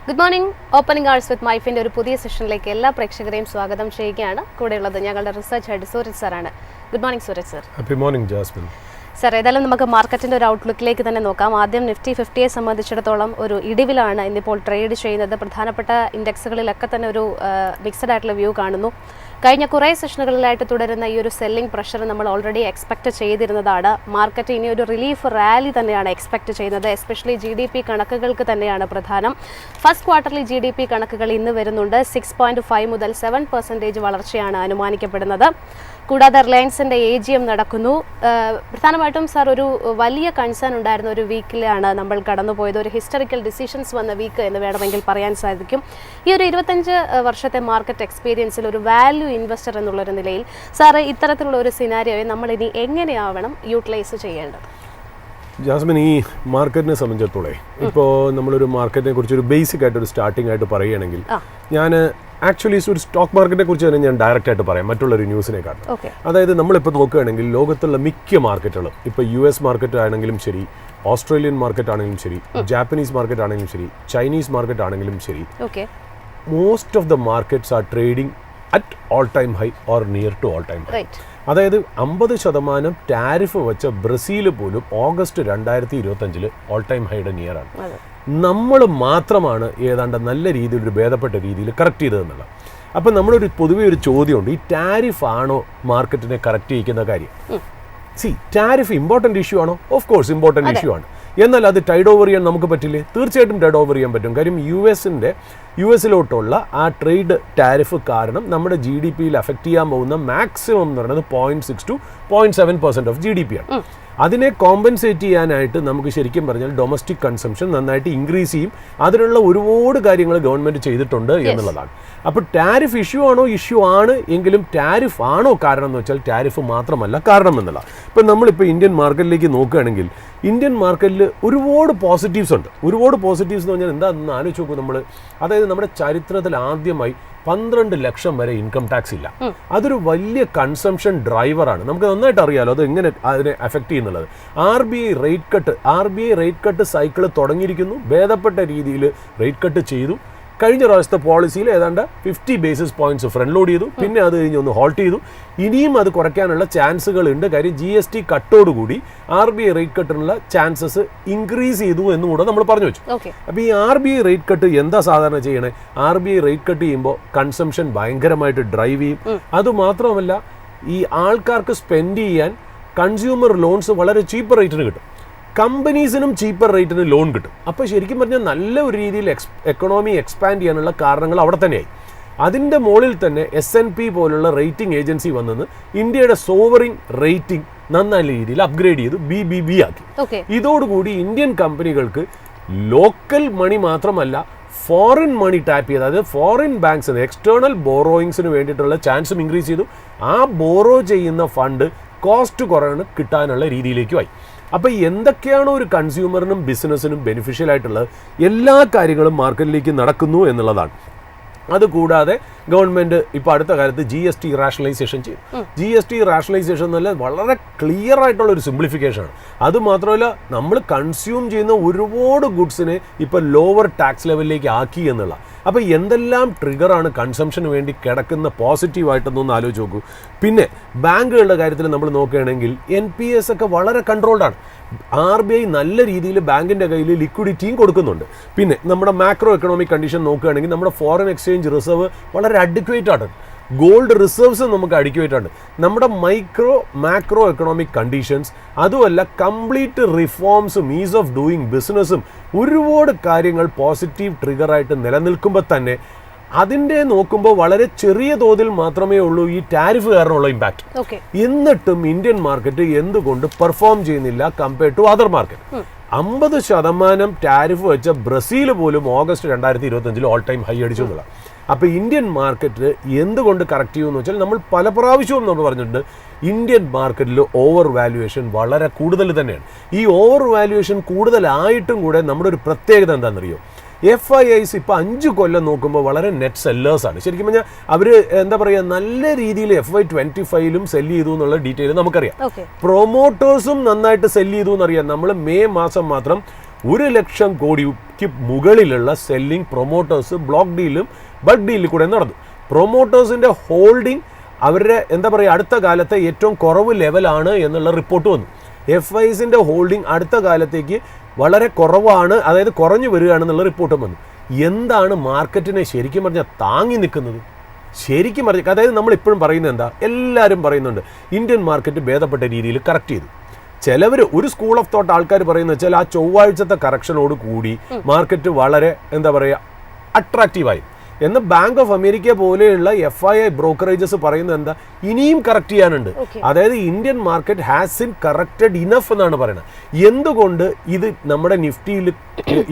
Good morning. Opening hours വിത്ത് മൈഫിൻ്റെ ഒരു പുതിയ സെഷനിലേക്ക് എല്ലാ പ്രേക്ഷകരെയും സ്വാഗതം ചെയ്യുകയാണ്. കൂടെയുള്ളത് ഞങ്ങളുടെ റിസർച്ച് ഹെഡ് സൂരജ് സാറാണ്. Good morning Suraj sir. Good morning Jasmine. Sir, ഏതായാലും നമുക്ക് മാർക്കറ്റിൻ്റെ ഒരു ഔട്ട്ലുക്കിലേക്ക് തന്നെ നോക്കാം. ആദ്യം നിഫ്റ്റി 50യെ സംബന്ധിച്ചിടത്തോളം ഒരു ഇടിവിലാണ് ഇന്നിപ്പോൾ ട്രേഡ് ചെയ്യുന്നത്. പ്രധാനപ്പെട്ട ഇൻഡെക്സുകളിലൊക്കെ തന്നെ ഒരു മിക്സഡ് ആയിട്ടുള്ള വ്യൂ കാണുന്നു. കഴിഞ്ഞ കുറേ സെഷനുകളിലായിട്ട് തുടരുന്ന ഈ ഒരു സെല്ലിംഗ് പ്രഷർ നമ്മൾ ഓൾറെഡി എക്സ്പെക്റ്റ് ചെയ്തിരുന്നതാണ്. മാർക്കറ്റ് ഇനി ഒരു റിലീഫ് റാലി തന്നെയാണ് എക്സ്പെക്റ്റ് ചെയ്യുന്നത്. എസ്പെഷ്യലി GDP കണക്കുകൾക്ക് തന്നെയാണ് പ്രധാനം. ഫസ്റ്റ് ക്വാർട്ടർലി GDP കണക്കുകൾ ഇന്ന് വരുന്നുണ്ട്. 6.5 മുതൽ 7% വളർച്ചയാണ് അനുമാനിക്കപ്പെടുന്നത്. കൂടാതെ റിലയൻസിൻ്റെ AGM നടക്കുന്നു. പ്രധാനമായിട്ടും സാർ, ഒരു വലിയ കൺസേൺ ഉണ്ടായിരുന്ന ഒരു വീക്കിലാണ് നമ്മൾ കടന്നുപോയത്. ഒരു ഹിസ്റ്ററിക്കൽ ഡിസിഷൻസ് വന്ന വീക്ക് എന്ന് വേണമെങ്കിൽ പറയാൻ സാധിക്കും. ഈ ഒരു 25 വർഷത്തെ മാർക്കറ്റ് എക്സ്പീരിയൻസിൽ ഒരു വാല്യൂ ഇൻവെസ്റ്റർ എന്നുള്ളൊരു നിലയിൽ സാറ് ഇത്തരത്തിലുള്ള ഒരു സിനാരിയോയെ നമ്മൾ ഇനി എങ്ങനെയാവണം യൂട്ടിലൈസ് ചെയ്യേണ്ടത്? ജാസ്മിൻ, ഈ മാർക്കറ്റിനെ സംബന്ധിച്ചിടത്തോളം ഇപ്പോൾ നമ്മളൊരു മാർക്കറ്റിനെ കുറിച്ച് ഒരു ബേസിക് ആയിട്ട് ഒരു സ്റ്റാർട്ടിംഗ് ആയിട്ട് പറയുകയാണെങ്കിൽ, ഞാൻ ആക്ച്വലി ഒരു സ്റ്റോക്ക് മാർക്കറ്റിനെ കുറിച്ച് തന്നെ ഞാൻ ഡയറക്റ്റ് ആയിട്ട് പറയാം മറ്റുള്ളൊരു ന്യൂസിനെക്കാട്ടും. അതായത് നമ്മളിപ്പോൾ നോക്കുകയാണെങ്കിൽ ലോകത്തുള്ള മിക്ക മാർക്കറ്റുകളും, ഇപ്പോൾ US മാർക്കറ്റ് ആണെങ്കിലും ശരി, ഓസ്ട്രേലിയൻ മാർക്കറ്റ് ആണെങ്കിലും ശരി, ജാപ്പനീസ് മാർക്കറ്റ് ആണെങ്കിലും ശരി, ചൈനീസ് മാർക്കറ്റ് ആണെങ്കിലും ശരി, most of the markets are trading at all time high or near to all time high. അതായത് 50% ടാരിഫ് വെച്ച ബ്രസീൽ പോലും ഓഗസ്റ്റ് 2025 ഓൾ ടൈം ഹൈയുടെ നിയറാണ്. നമ്മൾ മാത്രമാണ് ഏതാണ്ട് നല്ല രീതിയിൽ ഒരു ഭേദപ്പെട്ട രീതിയിൽ കറക്റ്റ് ചെയ്തതെന്നുള്ളത്. അപ്പം നമ്മളൊരു പൊതുവെ ഒരു ചോദ്യമുണ്ട്, ഈ ടാരിഫ് ആണോ മാർക്കറ്റിനെ കറക്റ്റ് ചെയ്യിക്കുന്ന കാര്യം? ടാരിഫ് ഇമ്പോർട്ടൻ്റ് ഇഷ്യൂ ആണോ? ഓഫ് കോഴ്സ് ഇമ്പോർട്ടൻ്റ് ഇഷ്യൂ ആണ്. എന്നാൽ അത് ടൈഡ് ഓവർ ചെയ്യാൻ നമുക്ക് പറ്റില്ലേ? തീർച്ചയായിട്ടും ടൈഡ് ഓവർ ചെയ്യാൻ പറ്റും. കാര്യം US-ലോട്ടുള്ള ആ ട്രേഡ് ടാരിഫ് കാരണം നമ്മുടെ GDP-യിൽ അഫക്റ്റ് ചെയ്യാൻ പോകുന്ന മാക്സിമം എന്ന് പറയുന്നത് 0.6 to 0.7% ഓഫ് GDP ആണ്. അതിനെ കോമ്പൻസേറ്റ് ചെയ്യാനായിട്ട് നമുക്ക് ശരിക്കും പറഞ്ഞാൽ ഡൊമസ്റ്റിക് കൺസംഷൻ നന്നായിട്ട് ഇൻക്രീസ് ചെയ്യും. അതിനുള്ള ഒരുപാട് കാര്യങ്ങൾ ഗവൺമെൻറ് ചെയ്തിട്ടുണ്ട് എന്നുള്ളതാണ്. അപ്പോൾ ടാരിഫ് ഇഷ്യൂ ആണോ? ഇഷ്യൂ ആണ്. എങ്കിലും ടാരിഫ് ആണോ കാരണം എന്ന് വെച്ചാൽ ടാരിഫ് മാത്രമല്ല കാരണം എന്നുള്ള. ഇപ്പം നമ്മളിപ്പോൾ ഇന്ത്യൻ മാർക്കറ്റിലേക്ക് നോക്കുകയാണെങ്കിൽ, ഇന്ത്യൻ മാർക്കറ്റിൽ ഒരുപാട് പോസിറ്റീവ്സ് ഉണ്ട്. ഒരുപാട് പോസിറ്റീവ്സ് എന്ന് പറഞ്ഞാൽ എന്താണെന്ന് ആലോചിച്ച് നോക്കും നമ്മൾ. അതായത് നമ്മുടെ ചരിത്രത്തിൽ ആദ്യമായി 12 ലക്ഷം വരെ ഇൻകം ടാക്സ് ഇല്ല. അതൊരു വലിയ കൺസംഷൻ ഡ്രൈവറാണ്. നമുക്ക് നന്നായിട്ട് അറിയാലോ അത് എങ്ങനെ അതിനെ അഫക്റ്റ് ചെയ്യുന്നുള്ളത്. RBI റേറ്റ് കട്ട് സൈക്കിൾ തുടങ്ങിയിരിക്കുന്നു. ഭേദപ്പെട്ട രീതിയിൽ റേറ്റ് കട്ട് ചെയ്തു. കഴിഞ്ഞ പ്രാവശ്യത്തെ പോളിസിയിൽ ഏതാണ്ട് 50 ബേസിസ് പോയിന്റ്സ് ഫ്രണ്ട് ലോഡ് ചെയ്തു. പിന്നെ അത് കഴിഞ്ഞ് ഒന്ന് ഹോൾട്ട് ചെയ്തു. ഇനിയും അത് കുറയ്ക്കാനുള്ള ചാൻസുകൾ ഉണ്ട്. കാര്യം GST കട്ടോടുകൂടി RBI റേറ്റ് കട്ടിനുള്ള ചാൻസസ് ഇൻക്രീസ് ചെയ്തു എന്നുകൂടെ നമ്മൾ പറഞ്ഞു വെച്ചു. അപ്പോൾ ഈ RBI റേറ്റ് കട്ട് എന്താ സാധാരണ ചെയ്യണേ? RBI റേറ്റ് കട്ട് ചെയ്യുമ്പോൾ കൺസംഷൻ ഭയങ്കരമായിട്ട് ഡ്രൈവ് ചെയ്യും. അതുമാത്രമല്ല, ഈ ആൾക്കാർക്ക് സ്പെൻഡ് ചെയ്യാൻ കൺസ്യൂമർ ലോൺസ് വളരെ ചീപ്പ് റേറ്റിന് കിട്ടും. കമ്പനീസിനും ചീപ്പർ റേറ്റിന് ലോൺ കിട്ടും. അപ്പോൾ ശരിക്കും പറഞ്ഞാൽ നല്ല ഒരു രീതിയിൽ എക്കണോമി എക്സ്പാൻഡ് ചെയ്യാനുള്ള കാരണങ്ങൾ അവിടെ തന്നെയായി. അതിൻ്റെ മുകളിൽ തന്നെ S&P പോലുള്ള റേറ്റിംഗ് ഏജൻസി വന്നെന്ന് ഇന്ത്യയുടെ സോവറിൻ റേറ്റിംഗ് നന്നായ രീതിയിൽ അപ്ഗ്രേഡ് ചെയ്തു, BBB ആക്കി. ഇതോടുകൂടി ഇന്ത്യൻ കമ്പനികൾക്ക് ലോക്കൽ മണി മാത്രമല്ല ഫോറിൻ മണി ടാപ്പ് ചെയ്ത്, അതായത് ഫോറിൻ ബാങ്ക്സിന് എക്സ്റ്റേണൽ ബോറോയിങ്സിന് വേണ്ടിയിട്ടുള്ള ചാൻസും ഇൻക്രീസ് ചെയ്തു. ആ ബോറോ ചെയ്യുന്ന ഫണ്ട് കോസ്റ്റ് കുറഞ്ഞ് കിട്ടാനുള്ള രീതിയിലേക്കുമായി. അപ്പോൾ എന്തൊക്കെയാണോ ഒരു കൺസ്യൂമറിനും ബിസിനസ്സിനും ബെനിഫിഷ്യൽ ആയിട്ടുള്ളത് എല്ലാ കാര്യങ്ങളും മാർക്കറ്റിലേക്ക് നടക്കുന്നു എന്നുള്ളതാണ്. അതുകൂടാതെ ഗവൺമെൻറ് ഇപ്പോൾ അടുത്ത കാലത്ത് GST റാഷണലൈസേഷൻ ചെയ്തു. GST റാഷണലൈസേഷൻ എന്നല്ല, വളരെ ക്ലിയർ ആയിട്ടുള്ള ഒരു സിംപ്ലിഫിക്കേഷനാണ്. അതുമാത്രമല്ല, നമ്മൾ കൺസ്യൂം ചെയ്യുന്ന ഒരുപാട് ഗുഡ്സിനെ ഇപ്പോൾ ലോവർ ടാക്സ് ലെവലിലേക്ക് ആക്കി എന്നുള്ള. അപ്പോൾ എന്തെല്ലാം ട്രിഗറാണ് കൺസംഷന് വേണ്ടി കിടക്കുന്ന പോസിറ്റീവായിട്ടൊന്നൊന്ന് ആലോചിച്ച് നോക്കൂ. പിന്നെ ബാങ്കുകളുടെ കാര്യത്തിൽ നമ്മൾ നോക്കുകയാണെങ്കിൽ NPS ഒക്കെ വളരെ കൺട്രോൾഡാണ്. RBI നല്ല രീതിയിൽ ബാങ്കിൻ്റെ കയ്യിൽ ലിക്വിഡിറ്റിയും കൊടുക്കുന്നുണ്ട്. പിന്നെ നമ്മുടെ മാക്രോ എക്കണോമിക് കണ്ടീഷൻ നോക്കുകയാണെങ്കിൽ നമ്മുടെ ഫോറിൻ എക്സ്ചേഞ്ച് റിസർവ് വളരെ അഡിക്വേറ്റ് ആണ്. ഗോൾഡ് റിസർവ്സ് നമുക്ക് അഡിക്വേറ്റ് ആണ്. നമ്മുടെ മാക്രോ എക്കണോമിക് കണ്ടീഷൻസ്, അതുമല്ല കംപ്ലീറ്റ് റിഫോംസും ഈസ് ഓഫ് ഡൂയിങ് ബിസിനസ്സും ഒരുപാട് കാര്യങ്ങൾ പോസിറ്റീവ് ട്രിഗറായിട്ട് നിലനിൽക്കുമ്പോൾ തന്നെ അതിൻ്റെ നോക്കുമ്പോൾ വളരെ ചെറിയ തോതിൽ മാത്രമേ ഉള്ളൂ ഈ ടാരിഫ് കാരണമുള്ള ഇമ്പാക്റ്റ്. എന്നിട്ടും ഇന്ത്യൻ മാർക്കറ്റ് എന്തുകൊണ്ട് പെർഫോം ചെയ്യുന്നില്ല compared to other market? 50% tariff വെച്ച ബ്രസീൽ പോലും ഓഗസ്റ്റ് 2025 ഓൾ ടൈം ഹൈ അടിച്ചു എന്നുള്ള. അപ്പോൾ ഇന്ത്യൻ മാർക്കറ്റ് എന്തുകൊണ്ട് കറക്റ്റ് ചെയ്യുമെന്ന് വെച്ചാൽ, നമ്മൾ പല പ്രാവശ്യവും നമ്മൾ പറഞ്ഞിട്ടുണ്ട്, ഇന്ത്യൻ മാർക്കറ്റിൽ ഓവർ വാല്യുവേഷൻ വളരെ കൂടുതൽ തന്നെയാണ്. ഈ ഓവർ വാല്യുവേഷൻ കൂടുതലായിട്ടും കൂടെ നമ്മുടെ ഒരു പ്രത്യേകത എന്താണെന്നറിയോ? FIIs ഇപ്പോൾ 5 കൊല്ലം നോക്കുമ്പോൾ വളരെ നെറ്റ് സെല്ലേഴ്സാണ്. ശരിക്കും പറഞ്ഞാൽ അവർ എന്താ പറയുക, നല്ല രീതിയിൽ FY25 സെല്ല് ചെയ്തു എന്നുള്ള ഡീറ്റെയിൽ നമുക്കറിയാം. പ്രൊമോട്ടേഴ്സും നന്നായിട്ട് സെല്ല് ചെയ്തു എന്നറിയാം. നമ്മൾ മെയ് മാസം മാത്രം 1 ലക്ഷം കോടി രൂപയ്ക്ക് മുകളിലുള്ള സെല്ലിംഗ് പ്രൊമോട്ടേഴ്സ് ബ്ലോക്ക് ഡീലും ബൾക്ക് ഡീലിൽ കൂടെ നടന്നു. പ്രൊമോട്ടേഴ്സിൻ്റെ ഹോൾഡിംഗ് അവരുടെ എന്താ പറയുക അടുത്ത കാലത്തെ ഏറ്റവും കുറവ് ലെവലാണ് എന്നുള്ള റിപ്പോർട്ട് വന്നു. FISൻ്റെ ഹോൾഡിംഗ് അടുത്ത കാലത്തേക്ക് വളരെ കുറവാണ്, അതായത് കുറഞ്ഞു വരികയാണെന്നുള്ള റിപ്പോർട്ടും വന്നു. എന്താണ് മാർക്കറ്റിനെ ശരിക്കും പറഞ്ഞാൽ താങ്ങി നിൽക്കുന്നത്? ശരിക്കും പറഞ്ഞാൽ അതായത് നമ്മളിപ്പോഴും പറയുന്നത് എന്താ, എല്ലാവരും പറയുന്നുണ്ട് ഇന്ത്യൻ മാർക്കറ്റ് ഭേദപ്പെട്ട രീതിയിൽ കറക്റ്റ് ചെയ്തു. ചിലവർ ഒരു സ്കൂൾ ഓഫ് തോട്ട് ആൾക്കാർ പറയുന്നത് വെച്ചാൽ ആ ചൊവ്വാഴ്ചത്തെ കറക്ഷനോട് കൂടി മാർക്കറ്റ് വളരെ എന്താ പറയുക അട്രാക്റ്റീവായി. എന്ന് ബാങ്ക് ഓഫ് അമേരിക്ക പോലെയുള്ള FII ബ്രോക്കറേജസ് പറയുന്നത് എന്താ, ഇനിയും കറക്റ്റ് ചെയ്യാനുണ്ട്. അതായത് Indian market has in corrected enough എന്നാണ് പറയുന്നത്. എന്തുകൊണ്ട് ഇത് നമ്മുടെ നിഫ്റ്റിയിൽ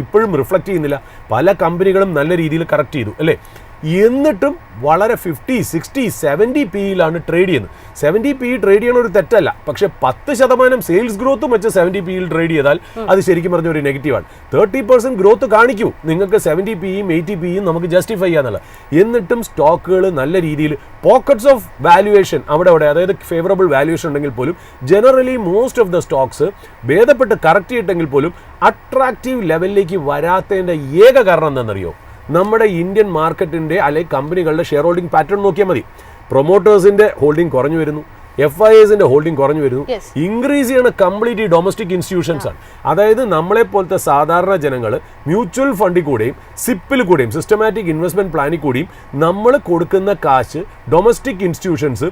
ഇപ്പോഴും റിഫ്ലക്റ്റ് ചെയ്യുന്നില്ല? പല കമ്പനികളും നല്ല രീതിയിൽ കറക്റ്റ് ചെയ്തു അല്ലേ, എന്നിട്ടും വളരെ 50, 60, 70 PE-യിലാണ് ട്രേഡ് ചെയ്യുന്നത്. 70 PE ട്രേഡ് ചെയ്യണ ഒരു തെറ്റല്ല, പക്ഷേ 10% സെയിൽസ് ഗ്രോത്തും വെച്ച് 70 PE-യിൽ ട്രേഡ് ചെയ്താൽ അത് ശരിക്കും പറഞ്ഞ ഒരു നെഗറ്റീവാണ്. 30% ഗ്രോത്ത് കാണിക്കൂ നിങ്ങൾക്ക് 70 PE-യും 80 PE-യും നമുക്ക് ജസ്റ്റിഫൈ ചെയ്യാന്നുള്ള. എന്നിട്ടും സ്റ്റോക്കുകൾ നല്ല രീതിയിൽ പോക്കറ്റ്സ് ഓഫ് വാല്യുവേഷൻ അവിടെ അതായത് ഫേവറബിൾ വാല്യുവേഷൻ ഉണ്ടെങ്കിൽ പോലും generally most of the stocks ഭേദപ്പെട്ട് കറക്റ്റ് ചെയ്തിട്ടെങ്കിൽ പോലും അട്രാക്റ്റീവ് ലെവലിലേക്ക് വരാത്തതിൻ്റെ ഏക കാരണം എന്താണെന്നറിയോ? നമ്മുടെ ഇന്ത്യൻ മാർക്കറ്റിൻ്റെ അല്ലെങ്കിൽ കമ്പനികളുടെ ഷെയർ ഹോൾഡിംഗ് പാറ്റേൺ നോക്കിയാൽ മതി. പ്രൊമോട്ടേഴ്സിൻ്റെ ഹോൾഡിംഗ് കുറഞ്ഞു വരുന്നു, FISൻ്റെ ഹോൾഡിംഗ് കുറഞ്ഞു വരുന്നു. ഇൻക്രീസ് ചെയ്യണ കംപ്ലീറ്റ് ഈ ഡൊമസ്റ്റിക് ഇൻസ്റ്റിറ്റ്യൂഷൻസ് ആണ്. അതായത് നമ്മളെപ്പോലത്തെ സാധാരണ ജനങ്ങൾ മ്യൂച്വൽ ഫണ്ടിൽ കൂടെയും സിപ്പിൽ കൂടെയും സിസ്റ്റമാറ്റിക് ഇൻവെസ്റ്റ്മെന്റ് പ്ലാനിൽ കൂടിയും നമ്മൾ കൊടുക്കുന്ന കാശ് ഡൊമസ്റ്റിക് ഇൻസ്റ്റിറ്റ്യൂഷൻസ്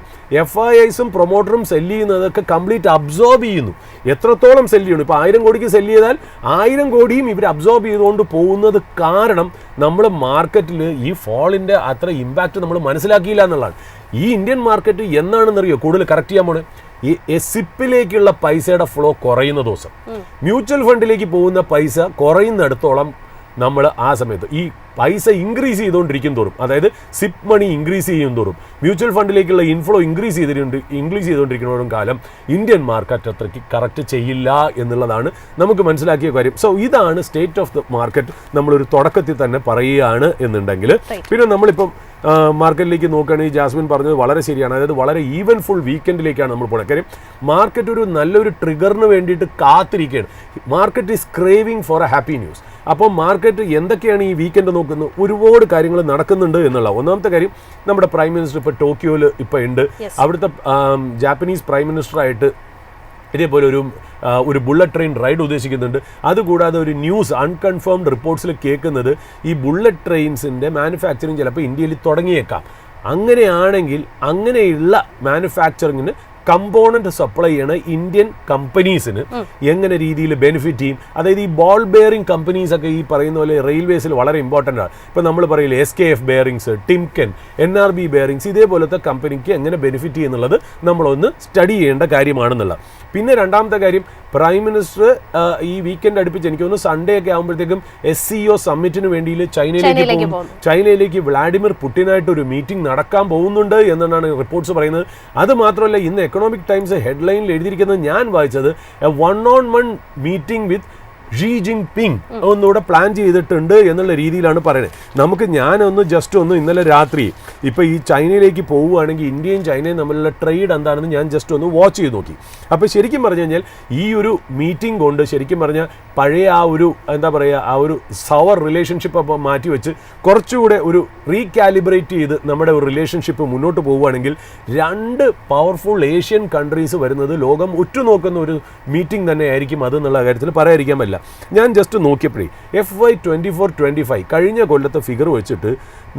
FISും പ്രൊമോട്ടറും സെല്ല് ചെയ്യുന്നതൊക്കെ കംപ്ലീറ്റ് അബ്സോർബ് ചെയ്യുന്നു. എത്രത്തോളം സെല്ല് ചെയ്യണം? ഇപ്പോൾ 1000 കോടിക്ക് സെല്ല് ചെയ്താൽ 1000 കോടിയും ഇവർ അബ്സോർബ് ചെയ്തുകൊണ്ട് പോകുന്നത് കാരണം നമ്മൾ മാർക്കറ്റിൽ ഈ ഫോളിൻ്റെ അത്ര ഇമ്പാക്റ്റ് നമ്മൾ മനസ്സിലാക്കിയില്ല എന്നുള്ളതാണ്. ഈ ഇന്ത്യൻ മാർക്കറ്റ് എന്നാണെന്നറിയോ കൂടുതൽ കറക്റ്റ് ചെയ്യാൻ പോണേ? ഈ സിപ്പിലേക്കുള്ള പൈസയുടെ ഫ്ലോ കുറയുന്ന ദിവസം, മ്യൂച്വൽ ഫണ്ടിലേക്ക് പോകുന്ന പൈസ കുറയുന്നിടത്തോളം നമ്മൾ ആ സമയത്ത് ഈ പൈസ ഇൻക്രീസ് ചെയ്തുകൊണ്ടിരിക്കും തോറും, അതായത് സിപ്പ് മണി ഇൻക്രീസ് ചെയ്യും തോറും മ്യൂച്വൽ ഫണ്ടിലേക്കുള്ള ഇൻഫ്ലോ ഇൻക്രീസ് ചെയ്തുകൊണ്ടിരിക്കുന്നതോടും കാലം ഇന്ത്യൻ മാർക്കറ്റ് അത്രയ്ക്ക് കറക്റ്റ് ചെയ്യില്ല എന്നുള്ളതാണ് നമുക്ക് മനസ്സിലാക്കിയ കാര്യം. സോ ഇതാണ് സ്റ്റേറ്റ് ഓഫ് ദ മാർക്കറ്റ് നമ്മളൊരു തുടക്കത്തിൽ തന്നെ പറയുകയാണ് എന്നുണ്ടെങ്കിൽ. പിന്നെ നമ്മളിപ്പം മാർക്കറ്റിലേക്ക് നോക്കുകയാണെങ്കിൽ ജാസ്മിൻ പറഞ്ഞത് വളരെ ശരിയാണ്. അതായത് വളരെ ഈവൻ ഫുൾ വീക്കെൻഡിലേക്കാണ് നമ്മൾ പോകുന്നത്. കാര്യം മാർക്കറ്റ് ഒരു നല്ലൊരു ട്രിഗറിന് വേണ്ടിയിട്ട് കാത്തിരിക്കുകയാണ്. Market is craving for a happy news. അപ്പോൾ മാർക്കറ്റ് എന്തൊക്കെയാണ് ഈ വീക്കെൻഡ് നോക്കുന്നത്? ഒരുപാട് കാര്യങ്ങൾ നടക്കുന്നുണ്ട് എന്നുള്ള. ഒന്നാമത്തെ കാര്യം, നമ്മുടെ പ്രൈം മിനിസ്റ്റർ ഇപ്പോൾ ടോക്കിയോയിൽ ഇപ്പോൾ ഉണ്ട്. അവിടുത്തെ ജാപ്പനീസ് പ്രൈം മിനിസ്റ്ററായിട്ട് ഇതേപോലെ ഒരു ബുള്ളറ്റ് ട്രെയിൻ റൈഡ് ഉദ്ദേശിക്കുന്നുണ്ട്. അതുകൂടാതെ ഒരു ന്യൂസ് അൺകൺഫേംഡ് റിപ്പോർട്ട്സിൽ കേൾക്കുന്നത് ഈ ബുള്ളറ്റ് ട്രെയിൻസിൻ്റെ മാനുഫാക്ചറിങ് ചിലപ്പോൾ ഇന്ത്യയിൽ തുടങ്ങിയേക്കാം. അങ്ങനെയാണെങ്കിൽ അങ്ങനെയുള്ള മാനുഫാക്ചറിങ്ങിന് കമ്പോണന്റ് സപ്ലൈ ചെയ്യണ ഇന്ത്യൻ കമ്പനീസിന് എങ്ങനെ രീതിയിൽ ബെനിഫിറ്റ് ചെയ്യും? അതായത് ഈ ബോൾ ബെയറിംഗ് കമ്പനീസ് ഒക്കെ ഈ പറയുന്ന പോലെ റെയിൽവേസിൽ വളരെ ഇമ്പോർട്ടൻ്റ് ആണ്. ഇപ്പോൾ നമ്മൾ പറയില്ലേ SKF ബെയറിങ്സ്, ടിംകൻ, NRB ബെയറിങ്സ്, ഇതേപോലത്തെ കമ്പനിക്ക് എങ്ങനെ ബെനിഫിറ്റ് ചെയ്യുന്നുള്ളത് നമ്മളൊന്ന് സ്റ്റഡി ചെയ്യേണ്ട കാര്യമാണെന്നുള്ള. പിന്നെ രണ്ടാമത്തെ കാര്യം, പ്രൈം മിനിസ്റ്റർ ഈ വീക്കെൻഡ് അടുപ്പിച്ച് എനിക്ക് തോന്നുന്നു സൺഡേ ഒക്കെ ആകുമ്പോഴത്തേക്കും SCO സമ്മിറ്റിന് വേണ്ടി ചൈനയിലേക്ക് വ്ളാഡിമിർ പുടിനായിട്ട് ഒരു മീറ്റിംഗ് നടക്കാൻ പോകുന്നുണ്ട് എന്നാണ് റിപ്പോർട്ട്സ് പറയുന്നത്. അത് മാത്രമല്ല, ഇന്ന് എക്കണോമിക് ടൈംസ് ഹെഡ്ലൈനിൽ എഴുതിയിരിക്കുന്നത് ഞാൻ വായിച്ചത്, A 1-on-1 meeting with Xi Jinping ഒന്നുകൂടെ പ്ലാൻ ചെയ്തിട്ടുണ്ട് എന്നുള്ള രീതിയിലാണ് പറയുന്നത്. നമുക്ക് ജസ്റ്റ് ഒന്ന് ഇന്നലെ രാത്രി ഇപ്പോൾ ഈ ചൈനയിലേക്ക് പോവുകയാണെങ്കിൽ ഇന്ത്യയും ചൈനയും തമ്മിലുള്ള ട്രേഡ് എന്താണെന്ന് ഞാൻ ജസ്റ്റ് ഒന്ന് വാച്ച് ചെയ്ത് നോക്കി. അപ്പോൾ ശരിക്കും പറഞ്ഞു കഴിഞ്ഞാൽ ഈ ഒരു മീറ്റിംഗ് കൊണ്ട് ശരിക്കും പറഞ്ഞാൽ പഴയ ആ ഒരു എന്താ പറയുക ആ ഒരു സവർ റിലേഷൻഷിപ്പ് അപ്പോൾ മാറ്റി വെച്ച് കുറച്ചുകൂടെ ഒരു റീകാലിബ്രേറ്റ് ചെയ്ത് നമ്മുടെ ഒരു റിലേഷൻഷിപ്പ് മുന്നോട്ട് പോവുകയാണെങ്കിൽ 2 പവർഫുൾ ഏഷ്യൻ കൺട്രീസ് വരുന്നത് ലോകം ഉറ്റുനോക്കുന്ന ഒരു മീറ്റിംഗ് തന്നെ ആയിരിക്കും അതെന്നുള്ള കാര്യത്തിൽ പറയാതിരിക്കാൻ പറ്റില്ല. ഞാൻ ജസ്റ്റ് നോക്കിയപ്പോഴേ FY 24-25 കഴിഞ്ഞ കൊല്ലത്തെ ഫിഗർ വെച്ചിട്ട്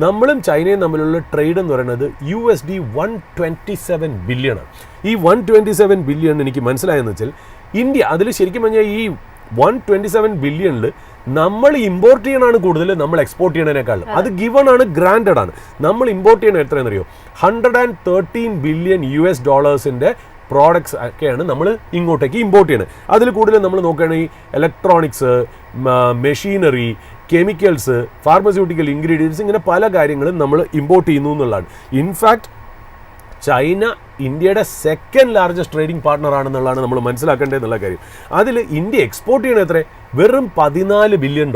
നമ്മളും ചൈനയും തമ്മിലുള്ള ട്രേഡ് എന്ന് പറയുന്നത് USD 127 ബില്യൺ ആണ്. ഈ 127 ബില്യൺ എനിക്ക് മനസ്സിലായെന്ന് വെച്ചാൽ ഇന്ത്യ അതിൽ ശരിക്കും പറഞ്ഞാൽ ഈ 127 ബില്യണിൽ നമ്മൾ ഇമ്പോർട്ട് ചെയ്യണമാണ് കൂടുതൽ നമ്മൾ എക്സ്പോർട്ട് ചെയ്യണതിനേക്കാളും. അത് ഗിവൺ ആണ്, ഗ്രാൻഡഡ് ആണ്. നമ്മൾ ഇമ്പോർട്ട് ചെയ്യണത് എത്രയെന്നറിയോ? 113 ബില്യൺ US പ്രോഡക്ട്സ് ഒക്കെയാണ് നമ്മൾ ഇങ്ങോട്ടേക്ക് ഇമ്പോർട്ട് ചെയ്യുന്നത്. അതിൽ കൂടുതൽ നമ്മൾ നോക്കുകയാണെങ്കിൽ electronics, machinery, chemicals, pharmaceutical ingredients, ഇങ്ങനെ പല കാര്യങ്ങളും നമ്മൾ ഇമ്പോർട്ട് ചെയ്യുന്നു എന്നുള്ളതാണ്. ഇൻഫാക്ട് ചൈന ഇന്ത്യയുടെ 2nd ലാർജസ്റ്റ് ട്രേഡിംഗ് പാർട്ട്ണർ ആണെന്നുള്ളതാണ് നമ്മൾ മനസ്സിലാക്കേണ്ടതെന്നുള്ള കാര്യം. അതിൽ ഇന്ത്യ എക്സ്പോർട്ട് ചെയ്യണത് എത്ര? വെറും $14 ബില്യൺ.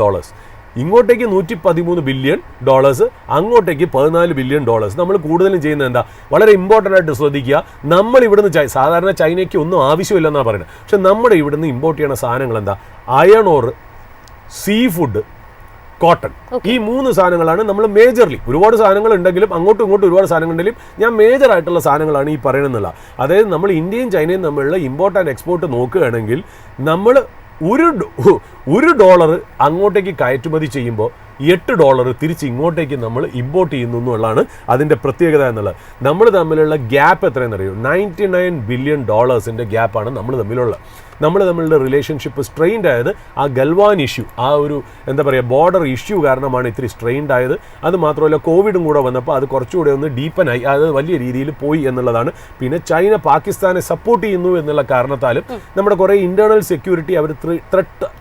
ഇങ്ങോട്ടേക്ക് $113 ബില്യൺ, അങ്ങോട്ടേക്ക് $14 ബില്യൺ. നമ്മൾ കൂടുതലും ചെയ്യുന്നത് എന്താ? വളരെ ഇമ്പോർട്ടൻ്റ് ആയിട്ട് ശ്രദ്ധിക്കുക. നമ്മൾ ഇവിടുന്ന് സാധാരണ ചൈനയ്ക്ക് ഒന്നും ആവശ്യമില്ലെന്നാണ് പറയുന്നത്. പക്ഷെ നമ്മുടെ ഇവിടുന്ന് ഇമ്പോർട്ട് ചെയ്യുന്ന സാധനങ്ങൾ എന്താ? Iron or, sea food, cotton. ഈ 3 സാധനങ്ങളാണ് നമ്മൾ മേജർലി, ഒരുപാട് സാധനങ്ങൾ ഉണ്ടെങ്കിലും അങ്ങോട്ടും ഇങ്ങോട്ടും ഒരുപാട് സാധനങ്ങൾ ഉണ്ടെങ്കിലും ഞാൻ മേജർ ആയിട്ടുള്ള സാധനങ്ങളാണ് ഈ പറയുന്നത്. അതായത് നമ്മൾ ഇന്ത്യയും ചൈനയും തമ്മിലുള്ള ഇമ്പോർട്ട് ആൻഡ് എക്സ്പോർട്ട് നോക്കുകയാണെങ്കിൽ നമ്മൾ $1 അങ്ങോട്ടേക്ക് കയറ്റുമതി ചെയ്യുമ്പോൾ $8 തിരിച്ച് ഇങ്ങോട്ടേക്ക് നമ്മൾ ഇമ്പോർട്ട് ചെയ്യുന്നു എന്നുള്ളതാണ് അതിൻ്റെ പ്രത്യേകത എന്നുള്ളത്. നമ്മൾ തമ്മിലുള്ള ഗ്യാപ്പ് എത്രയെന്ന് അറിയോ? $99 ബില്യൺ ഗ്യാപ്പാണ് നമ്മൾ തമ്മിലുള്ള റിലേഷൻഷിപ്പ് സ്ട്രെയിൻഡ് ആയത് ആ ഗൽവാൻ ഇഷ്യൂ, ആ ഒരു എന്താ പറയുക ബോർഡർ ഇഷ്യൂ കാരണമാണ് ഇത്തിരി സ്ട്രെയിൻഡ് ആയത്. അത് മാത്രമല്ല കോവിഡും കൂടെ വന്നപ്പോൾ അത് കുറച്ചുകൂടെ ഒന്ന് ഡീപ്പനായി, അത് വലിയ രീതിയിൽ പോയി എന്നുള്ളതാണ്. പിന്നെ ചൈന പാകിസ്ഥാനെ സപ്പോർട്ട് ചെയ്യുന്നു എന്നുള്ള കാരണത്താലും നമ്മുടെ കുറേ ഇൻറ്റേർണൽ സെക്യൂരിറ്റി അവർ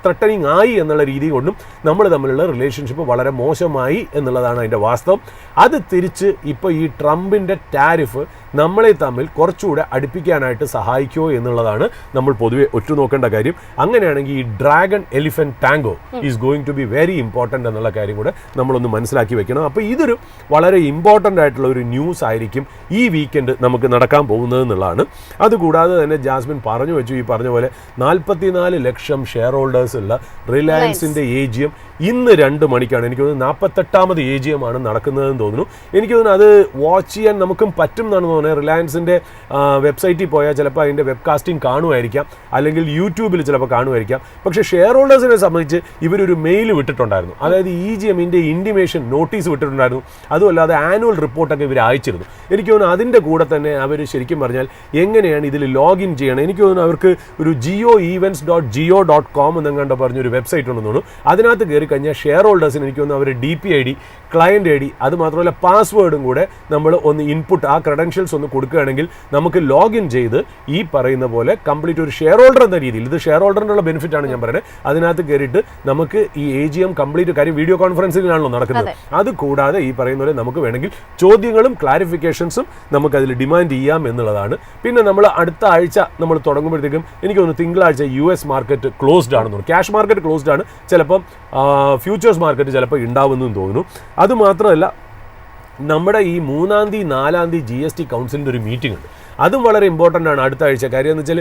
ത്രട്ടനിങ് ആയി എന്നുള്ള രീതി കൊണ്ടും നമ്മൾ തമ്മിലുള്ള റിലേഷൻഷിപ്പ് വളരെ മോശമായി എന്നുള്ളതാണ് അതിൻ്റെ വാസ്തവം. അത് തിരിച്ച് ഇപ്പോൾ ഈ ട്രംപിൻ്റെ ടാരിഫ് നമ്മളെ തമ്മിൽ കുറച്ചുകൂടെ അടുപ്പിക്കാനായിട്ട് സഹായിക്കുമോ എന്നുള്ളതാണ് നമ്മൾ പൊതുവെ ഒറ്റുനോക്കേണ്ട കാര്യം. അങ്ങനെയാണെങ്കിൽ ഈ dragon elephant tango is going to be very important എന്നുള്ള കാര്യം കൂടെ നമ്മളൊന്ന് മനസ്സിലാക്കി വെക്കണം. അപ്പോൾ ഇതൊരു വളരെ ഇമ്പോർട്ടൻ്റ് ആയിട്ടുള്ള ഒരു ന്യൂസ് ആയിരിക്കും ഈ വീക്കെൻഡ് നമുക്ക് നടക്കാൻ പോകുന്നത് എന്നുള്ളതാണ്. അതുകൂടാതെ തന്നെ ജാസ്മിൻ പറഞ്ഞു വെച്ചു, ഈ പറഞ്ഞ പോലെ 44 ലക്ഷം ഷെയർ ഹോൾഡേഴ്സ് ഉള്ള റിലയൻസിൻ്റെ AGM ഇന്ന് 2 മണിക്കാണ്. എനിക്ക് തോന്നുന്നു 48ാമത് AGM ആണ് നടക്കുന്നതെന്ന് തോന്നുന്നു. എനിക്ക് തോന്നുന്നു അത് വാച്ച് ചെയ്യാൻ നമുക്കും പറ്റും എന്നാണ് തോന്നുന്നത്. റിലയൻസിൻ്റെ വെബ്സൈറ്റിൽ പോയാൽ ചിലപ്പോൾ അതിൻ്റെ വെബ്കാസ്റ്റിംഗ് കാണുമായിരിക്കാം, അല്ലെങ്കിൽ യൂട്യൂബിൽ ചിലപ്പോൾ കാണുമായിരിക്കാം. പക്ഷേ ഷെയർ ഹോൾഡേഴ്സിനെ സംബന്ധിച്ച് ഇവരൊരു മെയിൽ വിട്ടിട്ടുണ്ടായിരുന്നു. അതായത് EGMൻ്റെ ഇൻറ്റിമേഷൻ നോട്ടീസ് വിട്ടിട്ടുണ്ടായിരുന്നു. അതുമല്ലാതെ ആനുവൽ റിപ്പോർട്ടൊക്കെ ഇവർ അയച്ചിരുന്നു. എനിക്ക് തോന്നുന്നു അതിൻ്റെ കൂടെ തന്നെ അവർ ശരിക്കും പറഞ്ഞാൽ എങ്ങനെയാണ് ഇതിൽ ലോഗിൻ ചെയ്യണം. എനിക്ക് തോന്നുന്നു അവർക്ക് ഒരു geoevents.geo.com എന്നെങ്ങാണ്ട് പറഞ്ഞൊരു വെബ്സൈറ്റ് ഉണ്ടെന്ന് തോന്നുന്നു. അതിനകത്ത് കയറി കഴിഞ്ഞാൽ ഷെയർ ഹോൾഡേഴ്സിന് എനിക്ക് തോന്നുന്നു അവർ DP-ID, ക്ലയൻറ്റ് ID, അത് മാത്രമല്ല പാസ്വേഡും കൂടെ നമ്മൾ ഒന്ന് ഇൻപുട്ട്, ആ ക്രെഡൻഷ്യൽസ് ഒന്ന് കൊടുക്കുകയാണെങ്കിൽ നമുക്ക് ലോഗിൻ ചെയ്ത് ഈ പറയുന്ന പോലെ കംപ്ലീറ്റ് ഒരു ഷെയർ ഹോൾഡർ എന്ന രീതിയിൽ, ഇത് ഷെയർ ഹോൾഡറിനുള്ള ബെനിഫിറ്റ് ആണ് ഞാൻ പറയുന്നത്, അതിനകത്ത് കയറിയിട്ട് നമുക്ക് ഈ AGM കംപ്ലീറ്റ് കാര്യം വീഡിയോ കോൺഫറൻസിങ്ങിലാണല്ലോ നടക്കുന്നത്. അത് കൂടാതെ ഈ പറയുന്ന പോലെ നമുക്ക് വേണമെങ്കിൽ ചോദ്യങ്ങളും ക്ലാരിഫിക്കേഷൻസും നമുക്ക് അതിൽ ഡിമാൻഡ് ചെയ്യാം എന്നുള്ളതാണ്. പിന്നെ നമ്മൾ അടുത്ത ആഴ്ച നമ്മൾ തുടങ്ങുമ്പോഴത്തേക്കും എനിക്ക് തോന്നുന്നു തിങ്കളാഴ്ച US മാർക്കറ്റ് ക്ലോസ്ഡ് ആണെന്ന് തോന്നുന്നു. ക്യാഷ് മാർക്കറ്റ് ക്ലോസ്ഡ് ആണ്. ചിലപ്പം ഫ്യൂച്ചേഴ്സ് മാർക്കറ്റ് ചിലപ്പോൾ ഉണ്ടാവുമെന്നും തോന്നുന്നു. അതുമാത്രമല്ല നമ്മുടെ ഈ 3-ാം തീയതി 4-ാം തീയതി GST കൗൺസിലിൻ്റെ ഒരു മീറ്റിംഗ് ഉണ്ട്. അതും വളരെ ഇമ്പോർട്ടൻ്റ് ആണ് അടുത്ത ആഴ്ച. കാര്യം എന്ന് വെച്ചാൽ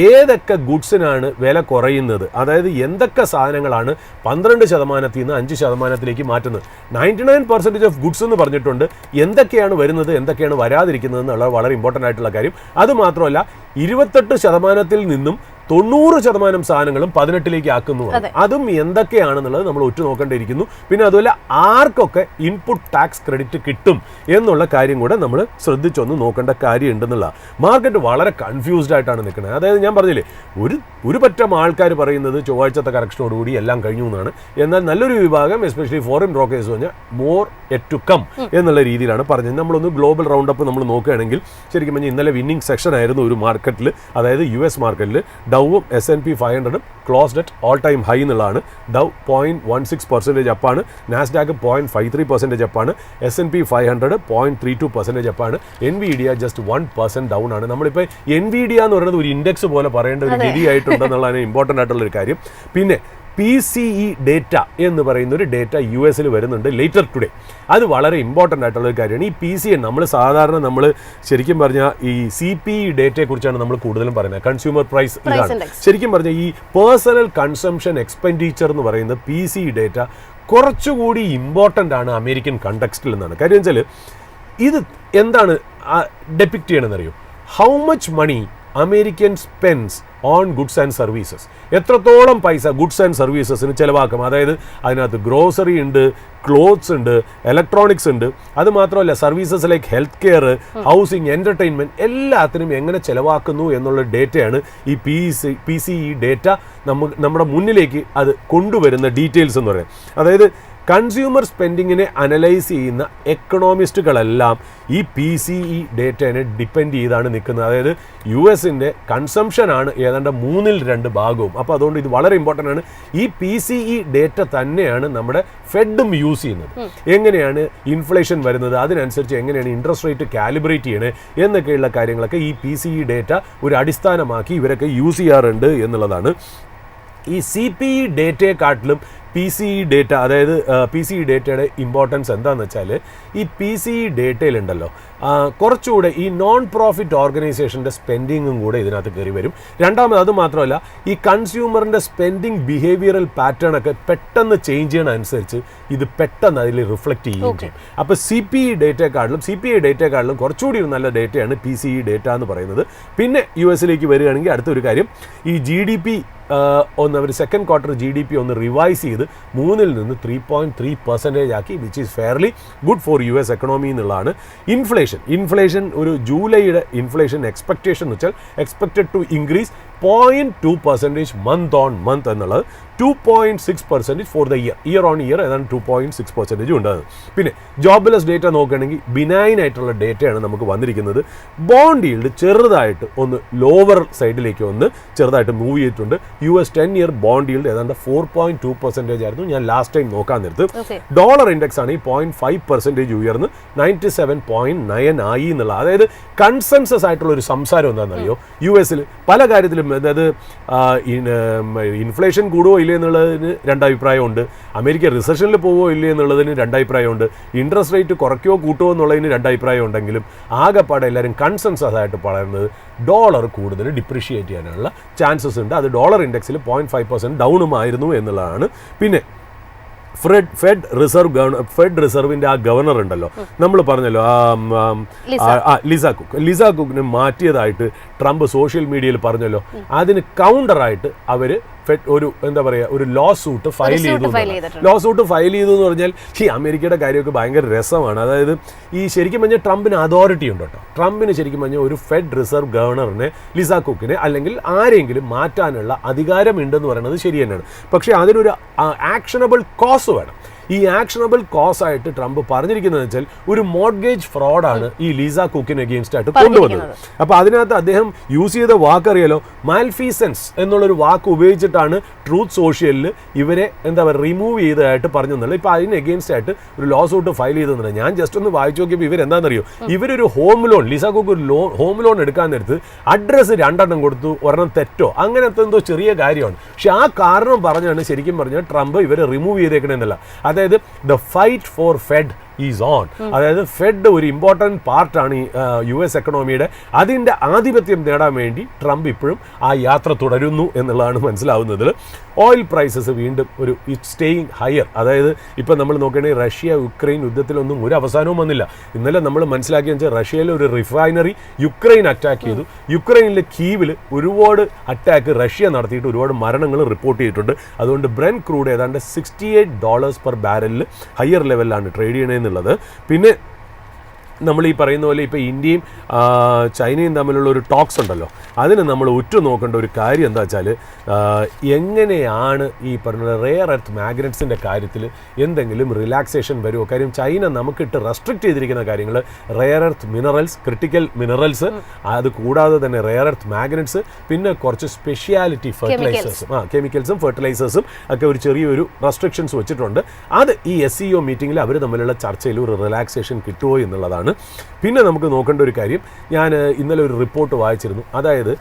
ഏതൊക്കെ ഗുഡ്സിനാണ് വില കുറയുന്നത്, അതായത് എന്തൊക്കെ സാധനങ്ങളാണ് 12% നിന്ന് 5% മാറ്റുന്നത്. 99% ഓഫ് ഗുഡ്സ് എന്ന് പറഞ്ഞിട്ടുണ്ട്. എന്തൊക്കെയാണ് വരുന്നത്, എന്തൊക്കെയാണ് വരാതിരിക്കുന്നത് എന്നുള്ളത് വളരെ ഇമ്പോർട്ടൻ്റ് ആയിട്ടുള്ള കാര്യം. അതുമാത്രമല്ല 28% നിന്നും 90% സാധനങ്ങളും 18 ആക്കുന്നു. അതും എന്തൊക്കെയാണെന്നുള്ളത് നമ്മൾ ഉറ്റുനോക്കേണ്ടിയിരിക്കുന്നു. പിന്നെ അതുപോലെ ആർക്കൊക്കെ ഇൻപുട്ട് ടാക്സ് ക്രെഡിറ്റ് കിട്ടും എന്നുള്ള കാര്യം കൂടെ നമ്മൾ ശ്രദ്ധിച്ചൊന്ന് നോക്കേണ്ട കാര്യം ഉണ്ടെന്നുള്ള. മാർക്കറ്റ് വളരെ കൺഫ്യൂസ്ഡ് ആയിട്ടാണ് നിൽക്കുന്നത്. അതായത് ഞാൻ പറഞ്ഞില്ലേ, ഒരു പറ്റം ആൾക്കാർ പറയുന്നത് ചൊവ്വാഴ്ചത്തെ കറക്ഷനോടുകൂടി എല്ലാം കഴിഞ്ഞു എന്നാണ്. എന്നാൽ നല്ലൊരു വിഭാഗം എസ്പെഷ്യലി ഫോറിൻ ബ്രോക്കേഴ്സ് പറഞ്ഞാൽ മോർ എറ്റ് ടു കം എന്നുള്ള രീതിയിലാണ് പറഞ്ഞത്. നമ്മളൊന്ന് ഗ്ലോബൽ റൗണ്ട് അപ്പ് നമ്മൾ നോക്കുകയാണെങ്കിൽ ശരിക്കും പറഞ്ഞാൽ ഇന്നലെ വിന്നിംഗ് സെക്ഷൻ ആയിരുന്നു ഒരു മാർക്കറ്റിൽ, അതായത് US മാർക്കറ്റിൽ. ഡൗവും S&P 500 closed at all time high എന്നുള്ളതാണ്. ഡൗ 0.16% അപ്പാണ്, നാസ്ഡാക്ക് 0.53% അപ്പാണ്, S&P 500 0.32% അപ്പാണ്, NVIDIA ജസ്റ്റ് 1% ഡൗൺ ആണ്. നമ്മളിപ്പോൾ NVIDIA എന്ന് പറയുന്നത് ഒരു ഇൻഡെക്സ് പോലെ പറയേണ്ട ഒരു ഗതിയായിട്ടുണ്ടെന്നുള്ളതാണ് ഇമ്പോർട്ടൻ്റ് ആയിട്ടുള്ളൊരു കാര്യം. പിന്നെ PCE ഡേറ്റ എന്ന് പറയുന്ന ഒരു ഡേറ്റ US വരുന്നുണ്ട് ലേറ്റർ ടുഡേ. അത് വളരെ ഇമ്പോർട്ടൻ്റ് ആയിട്ടുള്ള ഒരു കാര്യമാണ്. ഈ PCE നമ്മൾ സാധാരണ നമ്മൾ ശരിക്കും പറഞ്ഞാൽ ഈ CPE ഡേറ്റയെക്കുറിച്ചാണ് നമ്മൾ കൂടുതലും പറയുന്നത്. കൺസ്യൂമർ പ്രൈസ് ഇതാണ്. ശരിക്കും പറഞ്ഞാൽ ഈ പേഴ്സണൽ കൺസംഷൻ എക്സ്പെൻഡിച്ചർ എന്ന് പറയുന്ന PCE ഡേറ്റ കുറച്ചുകൂടി ഇമ്പോർട്ടൻ്റ് ആണ് അമേരിക്കൻ കണ്ടക്സ്റ്റിൽ എന്നാണ്. കാര്യം വെച്ചാൽ ഇത് എന്താണ് ഡെപിക്റ്റ് ചെയ്യണമെന്നറിയോ? How much money American spends on goods and services. എത്രത്തോളം പൈസ ഗുഡ്സ് ആൻഡ് സർവീസസിന് ചിലവാക്കും. അതായത് അതിനകത്ത് ഗ്രോസറി ഉണ്ട്, ക്ലോത്ത്സ് ഉണ്ട്, ഇലക്ട്രോണിക്സ് ഉണ്ട്. അതുമാത്രമല്ല services like health care, housing, entertainment എല്ലാത്തിനും എങ്ങനെ ചിലവാക്കുന്നു എന്നുള്ള ഡേറ്റയാണ് ഈ PCE ഡേറ്റ നമ്മുടെ മുന്നിലേക്ക് അത് കൊണ്ടുവരുന്ന ഡീറ്റെയിൽസ് എന്ന് പറയുന്നത്. അതായത് കൺസ്യൂമർ സ്പെൻഡിങ്ങിനെ അനലൈസ് ചെയ്യുന്ന എക്കണോമിസ്റ്റുകളെല്ലാം ഈ PCE ഡേറ്റയെ ഡിപ്പെൻഡ് ചെയ്താണ് നിൽക്കുന്നത്. അതായത് US-ൻ്റെ കൺസംഷനാണ് ഏതാണ്ട് 2/3 ഭാഗവും. അപ്പോൾ അതുകൊണ്ട് ഇത് വളരെ ഇമ്പോർട്ടൻ്റ് ആണ്. ഈ PCE ഡേറ്റ തന്നെയാണ് നമ്മുടെ ഫെഡും യൂസ് ചെയ്യുന്നത്. എങ്ങനെയാണ് ഇൻഫ്ലേഷൻ വരുന്നത്, അതിനനുസരിച്ച് എങ്ങനെയാണ് ഇൻട്രസ്റ്റ് റേറ്റ് കാലിബ്രേറ്റ് ചെയ്യണേ എന്നൊക്കെയുള്ള കാര്യങ്ങളൊക്കെ ഈ PCE ഡേറ്റ ഒരു അടിസ്ഥാനമാക്കി ഇവരൊക്കെ യൂസ് ചെയ്യാറുണ്ട് എന്നുള്ളതാണ്. ഈ CPE ഡേറ്റയെക്കാട്ടിലും PCE ഡേറ്റ, അതായത് PCE ഡേറ്റയുടെ ഇമ്പോർട്ടൻസ് എന്താണെന്ന് വെച്ചാൽ ഈ PCE ഡേറ്റയിലുണ്ടല്ലോ കുറച്ചുകൂടെ ഈ നോൺ പ്രോഫിറ്റ് ഓർഗനൈസേഷൻ്റെ സ്പെൻഡിങ്ങും കൂടെ ഇതിനകത്ത് കയറി വരും. രണ്ടാമത് അത് മാത്രമല്ല, ഈ കൺസ്യൂമറിൻ്റെ സ്പെൻഡിങ് ബിഹേവിയറൽ പാറ്റേൺ ഒക്കെ പെട്ടെന്ന് ചേഞ്ച് ചെയ്യണനുസരിച്ച് ഇത് പെട്ടെന്ന് അതിൽ റിഫ്ലക്റ്റ് ചെയ്യുകയും ചെയ്യും. അപ്പോൾ CPI ഡേറ്റയെക്കാട്ടിലും കുറച്ചുകൂടി ഒരു നല്ല ഡേറ്റയാണ് PCE ഡേറ്റ എന്ന് പറയുന്നത്. പിന്നെ US-ലേക്ക് വരികയാണെങ്കിൽ അടുത്തൊരു കാര്യം, ഈ GDP ഒന്ന് അവർ സെക്കൻഡ് ക്വാർട്ടർ GDP ഒന്ന് റിവൈസ് ചെയ്ത് 3-ൽ നിന്ന് 3.3% ആക്കി, which is fairly good for US economy എന്നുള്ളതാണ്. ഇൻഫ്ലേഷൻ ഒരു ജൂലൈയുടെ ഇൻഫ്ലേഷൻ എക്സ്പെക്റ്റേഷൻ എന്ന് വെച്ചാൽ expected to increase 0.2% month on month എന്നുള്ളത് 2.6% for the year on year ഏതാണ്ട് 2.6% ഉണ്ടാകുന്നത്. പിന്നെ ജോബ്ലെസ് ഡേറ്റ നോക്കുകയാണെങ്കിൽ ബിനൈൻ ആയിട്ടുള്ള ഡേറ്റയാണ് നമുക്ക് വന്നിരിക്കുന്നത്. ബോണ്ട് ഈൽഡ് ചെറുതായിട്ട് ഒന്ന് ലോവർ സൈഡിലേക്ക് ഒന്ന് ചെറുതായിട്ട് മൂവ് ചെയ്തിട്ടുണ്ട്. US 10-year ബോണ്ട് ഈൽഡ് ഏതാണ്ട് 4.2% ആയിരുന്നു ഞാൻ ലാസ്റ്റ് ടൈം നോക്കാൻ നേരത്ത്. ഡോളർ ഇൻഡെക്സ് ആണ് ഈ 0.5% ഉയർന്ന് 97.9 ആയി എന്നുള്ള, അതായത് കൺസെൻസസ് ആയിട്ടുള്ള ഒരു സംസാരം എന്താണെന്നറിയോ US-ൽ പല കാര്യത്തിലും. അതായത് ഇൻഫ്ലേഷൻ കൂടുവോ ഇല്ലേ എന്നുള്ളതിന് രണ്ടഭിപ്രായമുണ്ട്, അമേരിക്ക റിസഷനിൽ പോവോ ഇല്ലേ എന്നുള്ളതിന് രണ്ടഭിപ്രായമുണ്ട്, ഇൻട്രസ്റ്റ് റേറ്റ് കുറയ്ക്കോ കൂട്ടുമോ എന്നുള്ളതിന് രണ്ടഭിപ്രായം ഉണ്ടെങ്കിലും ആകെപ്പാടെ എല്ലാവരും കൺസെൻസസ് ആയിട്ട് പറയുന്നത് ഡോളർ കൂടുതൽ ഡിപ്രിഷിയേറ്റ് ചെയ്യാനുള്ള ചാൻസസ് ഉണ്ട്. അത് ഡോളർ ഇൻഡെക്സിൽ 0.5% ഡൗണുമായിരുന്നു എന്നുള്ളതാണ്. പിന്നെ ഫെഡ് റിസർവിൻ്റെ ആ ഗവർണർ ഉണ്ടല്ലോ, നമ്മൾ പറഞ്ഞല്ലോ ലിസ കുക്കിനെ മാറ്റിയതായിട്ട് ട്രംപ് സോഷ്യൽ മീഡിയയിൽ പറഞ്ഞല്ലോ. അതിന് കൗണ്ടറായിട്ട് അവർ ഒരു എന്താ പറയുക ഒരു ലോ സൂട്ട് ഫയൽ ചെയ്തു എന്ന് പറഞ്ഞാൽ ഈ അമേരിക്കയുടെ കാര്യമൊക്കെ ഭയങ്കര രസമാണ്. അതായത് ഈ ശരിക്കും പറഞ്ഞാൽ ട്രംപിന് അതോറിറ്റി ഉണ്ട് കേട്ടോ. ട്രംപിന് ശരിക്കും പറഞ്ഞാൽ ഒരു ഫെഡ് റിസർവ് ഗവർണറിനെ ലിസ കുക്കിനെ അല്ലെങ്കിൽ ആരെങ്കിലും മാറ്റാനുള്ള അധികാരമുണ്ടെന്ന് പറയുന്നത് ശരി തന്നെയാണ്. പക്ഷേ അതിനൊരു ആക്ഷനബിൾ കോസ് വേണം. ഈ ആക്ഷനബിൾ കോസ് ആയിട്ട് ട്രംപ് പറഞ്ഞിരിക്കുന്നത് വെച്ചാൽ ഒരു മോർഗേജ് ഫ്രോഡാണ് ഈ ലീസ കുക്കിന് അഗെയിൻസ്റ്റ് ആയിട്ട് കൊണ്ടുവന്നത്. അപ്പോൾ അതിനകത്ത് അദ്ദേഹം യൂസ് ചെയ്ത വാക്കറിയാലോ, മാൽഫീസൻസ് എന്നുള്ളൊരു വാക്ക് ഉപയോഗിച്ചിട്ടാണ് ട്രൂത്ത് സോഷ്യലിൽ ഇവരെ എന്താ പറയുക റിമൂവ് ചെയ്തതായിട്ട് പറഞ്ഞെന്നുള്ളത്. ഇപ്പോൾ അതിന് അഗെയിൻസ്റ്റ് ആയിട്ട് ഒരു ലോ സൂട്ട് ഫയൽ ചെയ്തെന്നുണ്ട്. ഞാൻ ജസ്റ്റ് ഒന്ന് വായിച്ചു നോക്കിയപ്പോൾ ഇവരെന്താണെന്നറിയോ, ഇവരൊരു ഹോം ലോൺ, ലിസ കുക്ക് ഒരു ഹോം ലോൺ എടുക്കാൻ നേരത്ത് അഡ്രസ്സ് 2 കൊടുത്തു, ഒരെണ്ണം തെറ്റോ അങ്ങനത്തെ എന്തോ ചെറിയ കാര്യമാണ്. പക്ഷെ ആ കാരണം പറഞ്ഞാണ് ശരിക്കും പറഞ്ഞാൽ ട്രംപ് ഇവരെ റിമൂവ് ചെയ്തേക്കണമെന്നല്ല. അതായത് the fight for fed is on. അതായത് ഫെഡ് ഒരു ഇമ്പോർട്ടൻറ്റ് പാർട്ടാണ് ഈ US എക്കണോമിയുടെ. അതിൻ്റെ ആധിപത്യം നേടാൻ വേണ്ടി ട്രംപ് ഇപ്പോഴും ആ യാത്ര തുടരുന്നു എന്നുള്ളതാണ് മനസ്സിലാവുന്നത്. ഓയിൽ പ്രൈസസ് വീണ്ടും ഒരു സ്റ്റേയിങ് ഹയർ. അതായത് ഇപ്പം നമ്മൾ നോക്കുകയാണെങ്കിൽ റഷ്യ യുക്രൈൻ യുദ്ധത്തിലൊന്നും ഒരു അവസാനവും വന്നില്ല. ഇന്നലെ നമ്മൾ മനസ്സിലാക്കിയെന്ന് വെച്ചാൽ റഷ്യയിലെ ഒരു റിഫൈനറി യുക്രൈൻ അറ്റാക്ക് ചെയ്തു. യുക്രൈനിലെ കീവിൽ ഒരുപാട് അറ്റാക്ക് റഷ്യ നടത്തിയിട്ട് ഒരുപാട് മരണങ്ങൾ റിപ്പോർട്ട് ചെയ്തിട്ടുണ്ട്. അതുകൊണ്ട് ബ്രെന്റ് ക്രൂഡ് ഏതാണ്ട് $68 പെർ ബാരലിൽ ഹയർ ലെവലിലാണ് ട്രേഡ് ചെയ്യണതെന്നുള്ളത്. പിന്നെ നമ്മൾ ഈ പറയുന്ന പോലെ ഇപ്പോൾ ഇന്ത്യയും ചൈനയും തമ്മിലുള്ള ഒരു ടോക്സ് ഉണ്ടല്ലോ, അതിന് നമ്മൾ ഉറ്റുനോക്കേണ്ട ഒരു കാര്യം എന്താ വെച്ചാൽ എങ്ങനെയാണ് ഈ പറഞ്ഞ റെയർ എർത്ത് മാഗ്നറ്റ്സിൻ്റെ കാര്യത്തിൽ എന്തെങ്കിലും റിലാക്സേഷൻ വരുമോ. കാര്യം ചൈന നമുക്കിട്ട് റെസ്ട്രിക്റ്റ് ചെയ്തിരിക്കുന്ന കാര്യങ്ങൾ rare earth minerals, critical minerals, അത് കൂടാതെ തന്നെ റെയർ എർത്ത് മാഗ്നറ്റ്സ്, പിന്നെ കുറച്ച് സ്പെഷ്യാലിറ്റി ഫെർട്ടിലൈസേഴ്സും കെമിക്കൽസും ഫെർട്ടിലൈസേഴ്സും ഒക്കെ ഒരു ചെറിയൊരു റെസ്ട്രിക്ഷൻസ് വെച്ചിട്ടുണ്ട്. അത് ഈ SCO മീറ്റിങ്ങിൽ അവർ തമ്മിലുള്ള ചർച്ചയിൽ ഒരു റിലാക്സേഷൻ കിട്ടുമോ എന്നുള്ളതാണ്. പിന്നെ നമുക്ക് നോക്കേണ്ട ഒരു കാര്യം, ഞാൻ ഇന്നലെ ഒരു റിപ്പോർട്ട് വായിച്ചിരുന്നു. അതായത്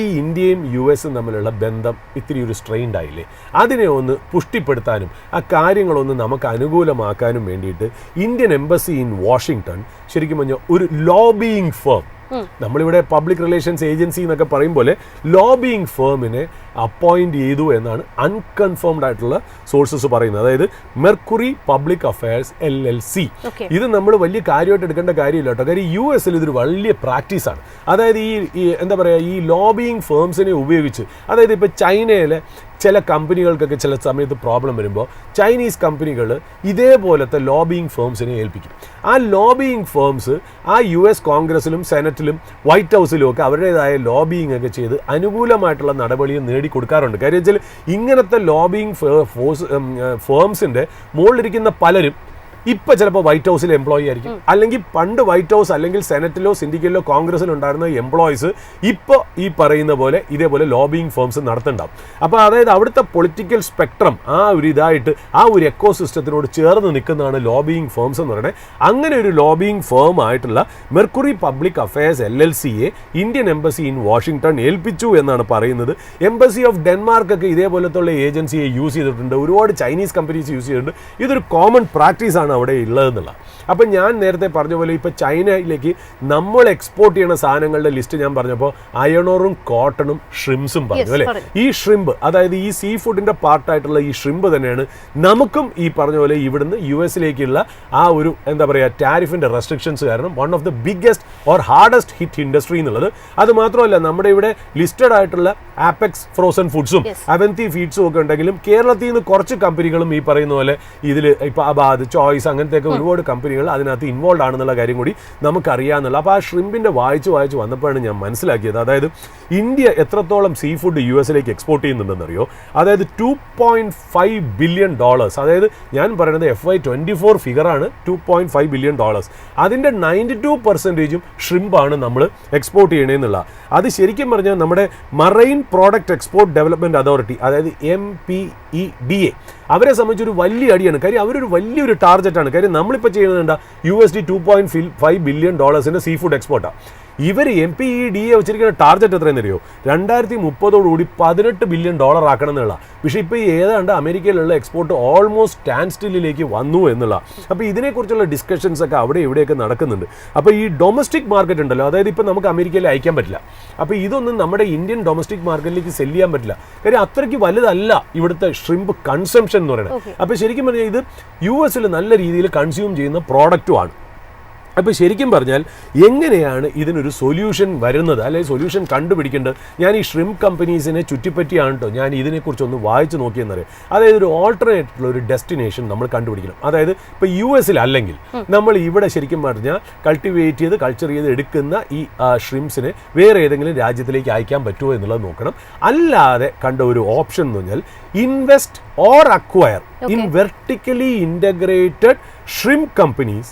ഈ ഇന്ത്യയും US-ഉം തമ്മിലുള്ള ബന്ധം ഇത്തിരി ഒരു സ്ട്രെയിൻഡ് ആയില്ലേ, അതിനെ ഒന്ന് പുഷ്ടിപ്പെടുത്താനും ആ കാര്യങ്ങളൊന്ന് നമുക്ക് അനുകൂലമാക്കാനും വേണ്ടിയിട്ട് ഇന്ത്യൻ എംബസി ഇൻ വാഷിങ്ടൺ ശരിക്കും പറഞ്ഞാൽ ഒരു ലോബിയിങ് ഫേം, നമ്മളിവിടെ പബ്ലിക് റിലേഷൻസ് ഏജൻസി എന്നൊക്കെ പറയും പോലെ ലോബിയിങ് ഫേമിനെ അപ്പോയിന്റ് ചെയ്തു എന്നാണ് അൺകൺഫേംഡ് ആയിട്ടുള്ള സോഴ്സസ് പറയുന്നത്. അതായത് മെർക്കുറി പബ്ലിക് അഫയേഴ്സ് LLC. ഇത് നമ്മൾ വലിയ കാര്യമായിട്ട് എടുക്കേണ്ട കാര്യമില്ല കേട്ടോ. കാര്യം US-ൽ ഇതൊരു വലിയ പ്രാക്ടീസാണ്. അതായത് ഈ എന്താ പറയുക ഈ ലോബിയിങ് ഫേംസിനെ ഉപയോഗിച്ച്, അതായത് ഇപ്പോൾ ചൈനയിലെ ചില കമ്പനികൾക്കൊക്കെ ചില സമയത്ത് പ്രോബ്ലം വരുമ്പോൾ ചൈനീസ് കമ്പനികൾ ഇതേപോലത്തെ ലോബിയിങ് ഫേംസിനെ ഏൽപ്പിക്കും. ആ ലോബിയിങ് ഫേംസ് ആ US കോൺഗ്രസിലും സെനറ്റിലും വൈറ്റ് ഹൗസിലും ഒക്കെ അവരുടേതായ ലോബിയിങ് ഒക്കെ ചെയ്ത് അനുകൂലമായിട്ടുള്ള നടപടിയും നേടിക്കൊടുക്കാറുണ്ട്. കാര്യം വെച്ചാൽ ഇങ്ങനത്തെ ലോബിയിങ് ഫേംസിൻ്റെ മുകളിലിരിക്കുന്ന പലരും ഇപ്പൊ ചിലപ്പോൾ വൈറ്റ് ഹൗസിൽ എംപ്ലോയി ആയിരിക്കും, അല്ലെങ്കിൽ പണ്ട് വൈറ്റ് ഹൗസ് അല്ലെങ്കിൽ സെനറ്റിലോ സിൻഡിക്കേറ്റിലോ കോൺഗ്രസിലോ ഉണ്ടായിരുന്ന എംപ്ലോയീസ് ഇപ്പോൾ ഈ പറയുന്ന പോലെ ഇതേപോലെ ലോബിയിങ് ഫേംസ് നടത്തുന്നുണ്ടാവും. അപ്പോൾ അതായത് അവിടുത്തെ പൊളിറ്റിക്കൽ സ്പെക്ട്രം ആ ഒരു ഇതായിട്ട് ആ ഒരു എക്കോ സിസ്റ്റത്തിനോട് ചേർന്ന് നിൽക്കുന്നതാണ് ലോബിയിങ് ഫേംസ് എന്ന് പറയുന്നത്. അങ്ങനെ ഒരു ലോബിയിങ് ഫേം ആയിട്ടുള്ള മെർക്കുറി പബ്ലിക് അഫയേഴ്സ് LLCയെ ഇന്ത്യൻ എംബസി ഇൻ വാഷിംഗ്ടൺ ഏൽപ്പിച്ചു എന്നാണ് പറയുന്നത്. എംബസി ഓഫ് ഡെൻമാർക്ക് ഒക്കെ ഇതേപോലത്തുള്ള ഏജൻസിയെ യൂസ് ചെയ്തിട്ടുണ്ട്, ഒരുപാട് ചൈനീസ് കമ്പനീസ് യൂസ് ചെയ്തിട്ടുണ്ട്. ഇതൊരു കോമൺ പ്രാക്ടീസ് ആണ് അവിടെ ഉള്ളതെന്നുള്ള. അപ്പം ഞാൻ നേരത്തെ പറഞ്ഞ പോലെ ഇപ്പോൾ ചൈനയിലേക്ക് നമ്മൾ എക്സ്പോർട്ട് ചെയ്യുന്ന സാധനങ്ങളുടെ ലിസ്റ്റ് ഞാൻ പറഞ്ഞപ്പോൾ അയണോറും കോട്ടണും ഷ്രിംസും പറഞ്ഞു അല്ലേ. ഈ ഷ്രിമ്പ് അതായത് ഈ സീ ഫുഡിൻ്റെ പാർട്ടായിട്ടുള്ള ഈ ഷ്രിമ്പ് തന്നെയാണ് നമുക്കും ഈ പറഞ്ഞ പോലെ ഇവിടുന്ന് US-ലേക്കുള്ള ആ ഒരു എന്താ പറയുക ടാരിഫിൻ്റെ റെസ്ട്രിക്ഷൻസ് കാരണം one of the biggest or hardest hit industry എന്നുള്ളത്. അത് മാത്രമല്ല നമ്മുടെ ഇവിടെ ലിസ്റ്റഡ് ആയിട്ടുള്ള ആപെക്സ് ഫ്രോസൺ ഫുഡ്സും അവന്തി ഫീഡ്സും ഒക്കെ ഉണ്ടെങ്കിലും കേരളത്തിൽ നിന്ന് കുറച്ച് കമ്പനികളും ഈ പറയുന്ന പോലെ ഇതിൽ ഇപ്പോൾ അബാദ് ചോയ്സ് അങ്ങനത്തെയൊക്കെ ഒരുപാട് കമ്പനികൾ അതിനകത്ത് ഇൻവോൾവ് ആണെന്നുള്ള കാര്യം കൂടി നമുക്കറിയാമെന്നുള്ള. അപ്പോൾ ആ ഷ്രിമ്പിൻ്റെ വായിച്ച് വായിച്ച് ഞാൻ മനസ്സിലാക്കിയത് അതായത് ഇന്ത്യ എത്രത്തോളം സീ ഫുഡ് US-ലേക്ക് എക്സ്പോർട്ട് ചെയ്യുന്നുണ്ടെന്നറിയോ. അതായത് $2.5 ബില്യൺ. അതായത് ഞാൻ പറയുന്നത് FY24 ഫിഗറാണ്. $2.5 ബില്യൺ. അതിൻ്റെ 92% ഷ്രിമ്പാണ് നമ്മൾ എക്സ്പോർട്ട് ചെയ്യണമെന്നുള്ള. അത് ശരിക്കും പറഞ്ഞാൽ നമ്മുടെ marine product export development authority അതായത് MPEDA അവരെ സംബന്ധിച്ചൊരു വലിയ അടിയാണ്. കാര്യം അവരൊരു വലിയൊരു ടാർഗറ്റാണ്. കാര്യം നമ്മളിപ്പോൾ ചെയ്യുന്നത് എന്താ $2.5 ബില്യൺ സീ ഫുഡ് എക്സ്പോർട്ടാണ്. ഇവർ MPEDA വെച്ചിരിക്കുന്ന ടാർഗറ്റ് എത്രയെന്ന് അറിയോ? 2030 $18 ബില്യൺ ആക്കണം എന്നുള്ള. പക്ഷേ ഇപ്പോൾ ഏതാണ്ട് അമേരിക്കയിലുള്ള എക്സ്പോർട്ട് ഓൾമോസ്റ്റ് സ്റ്റാൻഡ് സ്റ്റില്ലിലേക്ക് വന്നു എന്നുള്ള. അപ്പോൾ ഇതിനെക്കുറിച്ചുള്ള ഡിസ്കഷൻസ് ഒക്കെ അവിടെ ഇവിടെയൊക്കെ നടക്കുന്നുണ്ട്. അപ്പോൾ ഈ ഡൊമസ്റ്റിക് മാർക്കറ്റ് ഉണ്ടല്ലോ, അതായത് ഇപ്പോൾ നമുക്ക് അമേരിക്കയിൽ അയക്കാൻ പറ്റില്ല. അപ്പോൾ ഇതൊന്നും നമ്മുടെ ഇന്ത്യൻ ഡൊമസ്റ്റിക് മാർക്കറ്റിലേക്ക് സെല് ചെയ്യാൻ പറ്റില്ല. കാര്യം അത്രയ്ക്ക് വലുതല്ല ഇവിടുത്തെ ഷ്രിമ്പ് കൺസംഷൻ എന്ന് പറയുന്നത്. അപ്പോൾ ശരിക്കും പറഞ്ഞാൽ ഇത് US-ൽ നല്ല രീതിയിൽ കൺസ്യൂം ചെയ്യുന്ന പ്രോഡക്റ്റുമാണ്. അപ്പോൾ ശരിക്കും പറഞ്ഞാൽ എങ്ങനെയാണ് ഇതിനൊരു സൊല്യൂഷൻ വരുന്നത് അല്ലെങ്കിൽ സൊല്യൂഷൻ കണ്ടുപിടിക്കേണ്ടത്? ഞാൻ ഈ ഷ്രിംപ് കമ്പനീസിനെ ചുറ്റിപ്പറ്റിയാണ് കേട്ടോ ഞാൻ ഇതിനെക്കുറിച്ചൊന്ന് വായിച്ച് നോക്കിയെന്നറിയാം. അതായത് ഒരു ഓൾട്ടർനേറ്റീവ് ഒരു ഡെസ്റ്റിനേഷൻ നമ്മൾ കണ്ടുപിടിക്കണം. അതായത് ഇപ്പോൾ US-ൽ അല്ലെങ്കിൽ നമ്മൾ ഇവിടെ ശരിക്കും പറഞ്ഞാൽ കൾട്ടിവേറ്റ് ചെയ്ത് കൾച്ചർ ചെയ്ത് എടുക്കുന്ന ഈ ഷ്രിംസിനെ വേറെ ഏതെങ്കിലും രാജ്യത്തിലേക്ക് അയക്കാൻ പറ്റുമോ എന്നുള്ളത് നോക്കണം. അല്ലാതെ കണ്ട ഒരു ഓപ്ഷൻ എന്ന് പറഞ്ഞാൽ invest or acquire in vertically integrated shrimp companies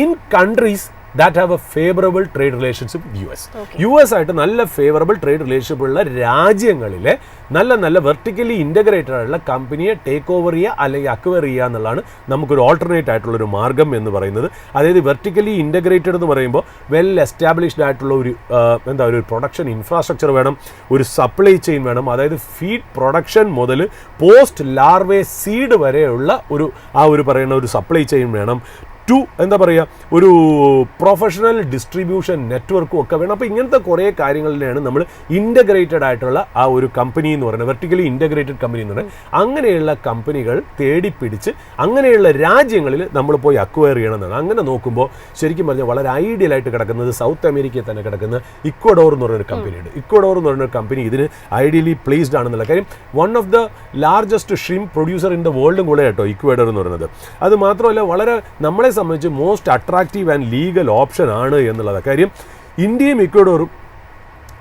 in countries that have a favorable trade relationship with US. US ആയിട്ട് നല്ല ഫേവറബിൾ ട്രേഡ് റിലേഷൻഷിപ്പ് ഉള്ള രാജ്യങ്ങളിലെ നല്ല വെർട്ടിക്കലി ഇൻ്റഗ്രേറ്റഡ് ആയിട്ടുള്ള കമ്പനിയെ ടേക്ക് ഓവർ ചെയ്യുക അല്ലെങ്കിൽ അക്വയർ ചെയ്യുക എന്നുള്ളതാണ് നമുക്കൊരു ഓൾട്ടർനേറ്റ് ആയിട്ടുള്ളൊരു മാർഗ്ഗം എന്ന് പറയുന്നത്. അതായത് വെർട്ടിക്കലി ഇൻ്റഗ്രേറ്റഡ് എന്ന് പറയുമ്പോൾ വെൽ എസ്റ്റാബ്ലിഷ്ഡ് ആയിട്ടുള്ള ഒരു ഒരു പ്രൊഡക്ഷൻ ഇൻഫ്രാസ്ട്രക്ചർ വേണം, ഒരു സപ്ലൈ ചെയിൻ വേണം. അതായത് ഫീഡ് പ്രൊഡക്ഷൻ മുതൽ പോസ്റ്റ് ലാർവേ സീഡ് വരെയുള്ള ഒരു പറയുന്ന ഒരു സപ്ലൈ ചെയിൻ വേണം. എന്താ പറയുക ഒരു പ്രൊഫഷണൽ ഡിസ്ട്രിബ്യൂഷൻ നെറ്റ്വർക്കും ഒക്കെ വേണം. അപ്പോൾ ഇങ്ങനത്തെ കുറേ കാര്യങ്ങളിലാണ് നമ്മൾ ഇൻ്റഗ്രേറ്റഡ് ആയിട്ടുള്ള ആ ഒരു കമ്പനി എന്ന് പറയുന്നത്, വെർട്ടിക്കലി ഇൻ്റഗ്രേറ്റഡ് കമ്പനി എന്ന് പറയുന്നത്. അങ്ങനെയുള്ള കമ്പനികൾ തേടിപ്പിടിച്ച് അങ്ങനെയുള്ള രാജ്യങ്ങളിൽ നമ്മൾ പോയി അക്വയർ ചെയ്യണമെന്നാണ്. അങ്ങനെ നോക്കുമ്പോൾ ശരിക്കും പറഞ്ഞാൽ വളരെ ഐഡിയൽ ആയിട്ട് കിടക്കുന്നത് സൗത്ത് അമേരിക്കയിൽ തന്നെ കിടക്കുന്ന ഇക്വഡോർ എന്ന് പറയുന്നൊരു കമ്പനിയുണ്ട്. ഇക്വഡോർ എന്ന് പറയുന്ന കമ്പനി ഇതിന് ഐഡിയലി പ്ലേസ്ഡ് ആണെന്നുള്ള കാര്യം. One of the largest shrimp producer in the വേൾഡും കൂടെ കേട്ടോ ഇക്വഡോർ എന്ന് പറയുന്നത്. അത് മാത്രമല്ല വളരെ നമ്മളെ സംബന്ധിച്ച് most attractive and legal option ആണ് എന്നുള്ളത്. കാര്യം ഇന്ത്യയും ഇക്വഡോറും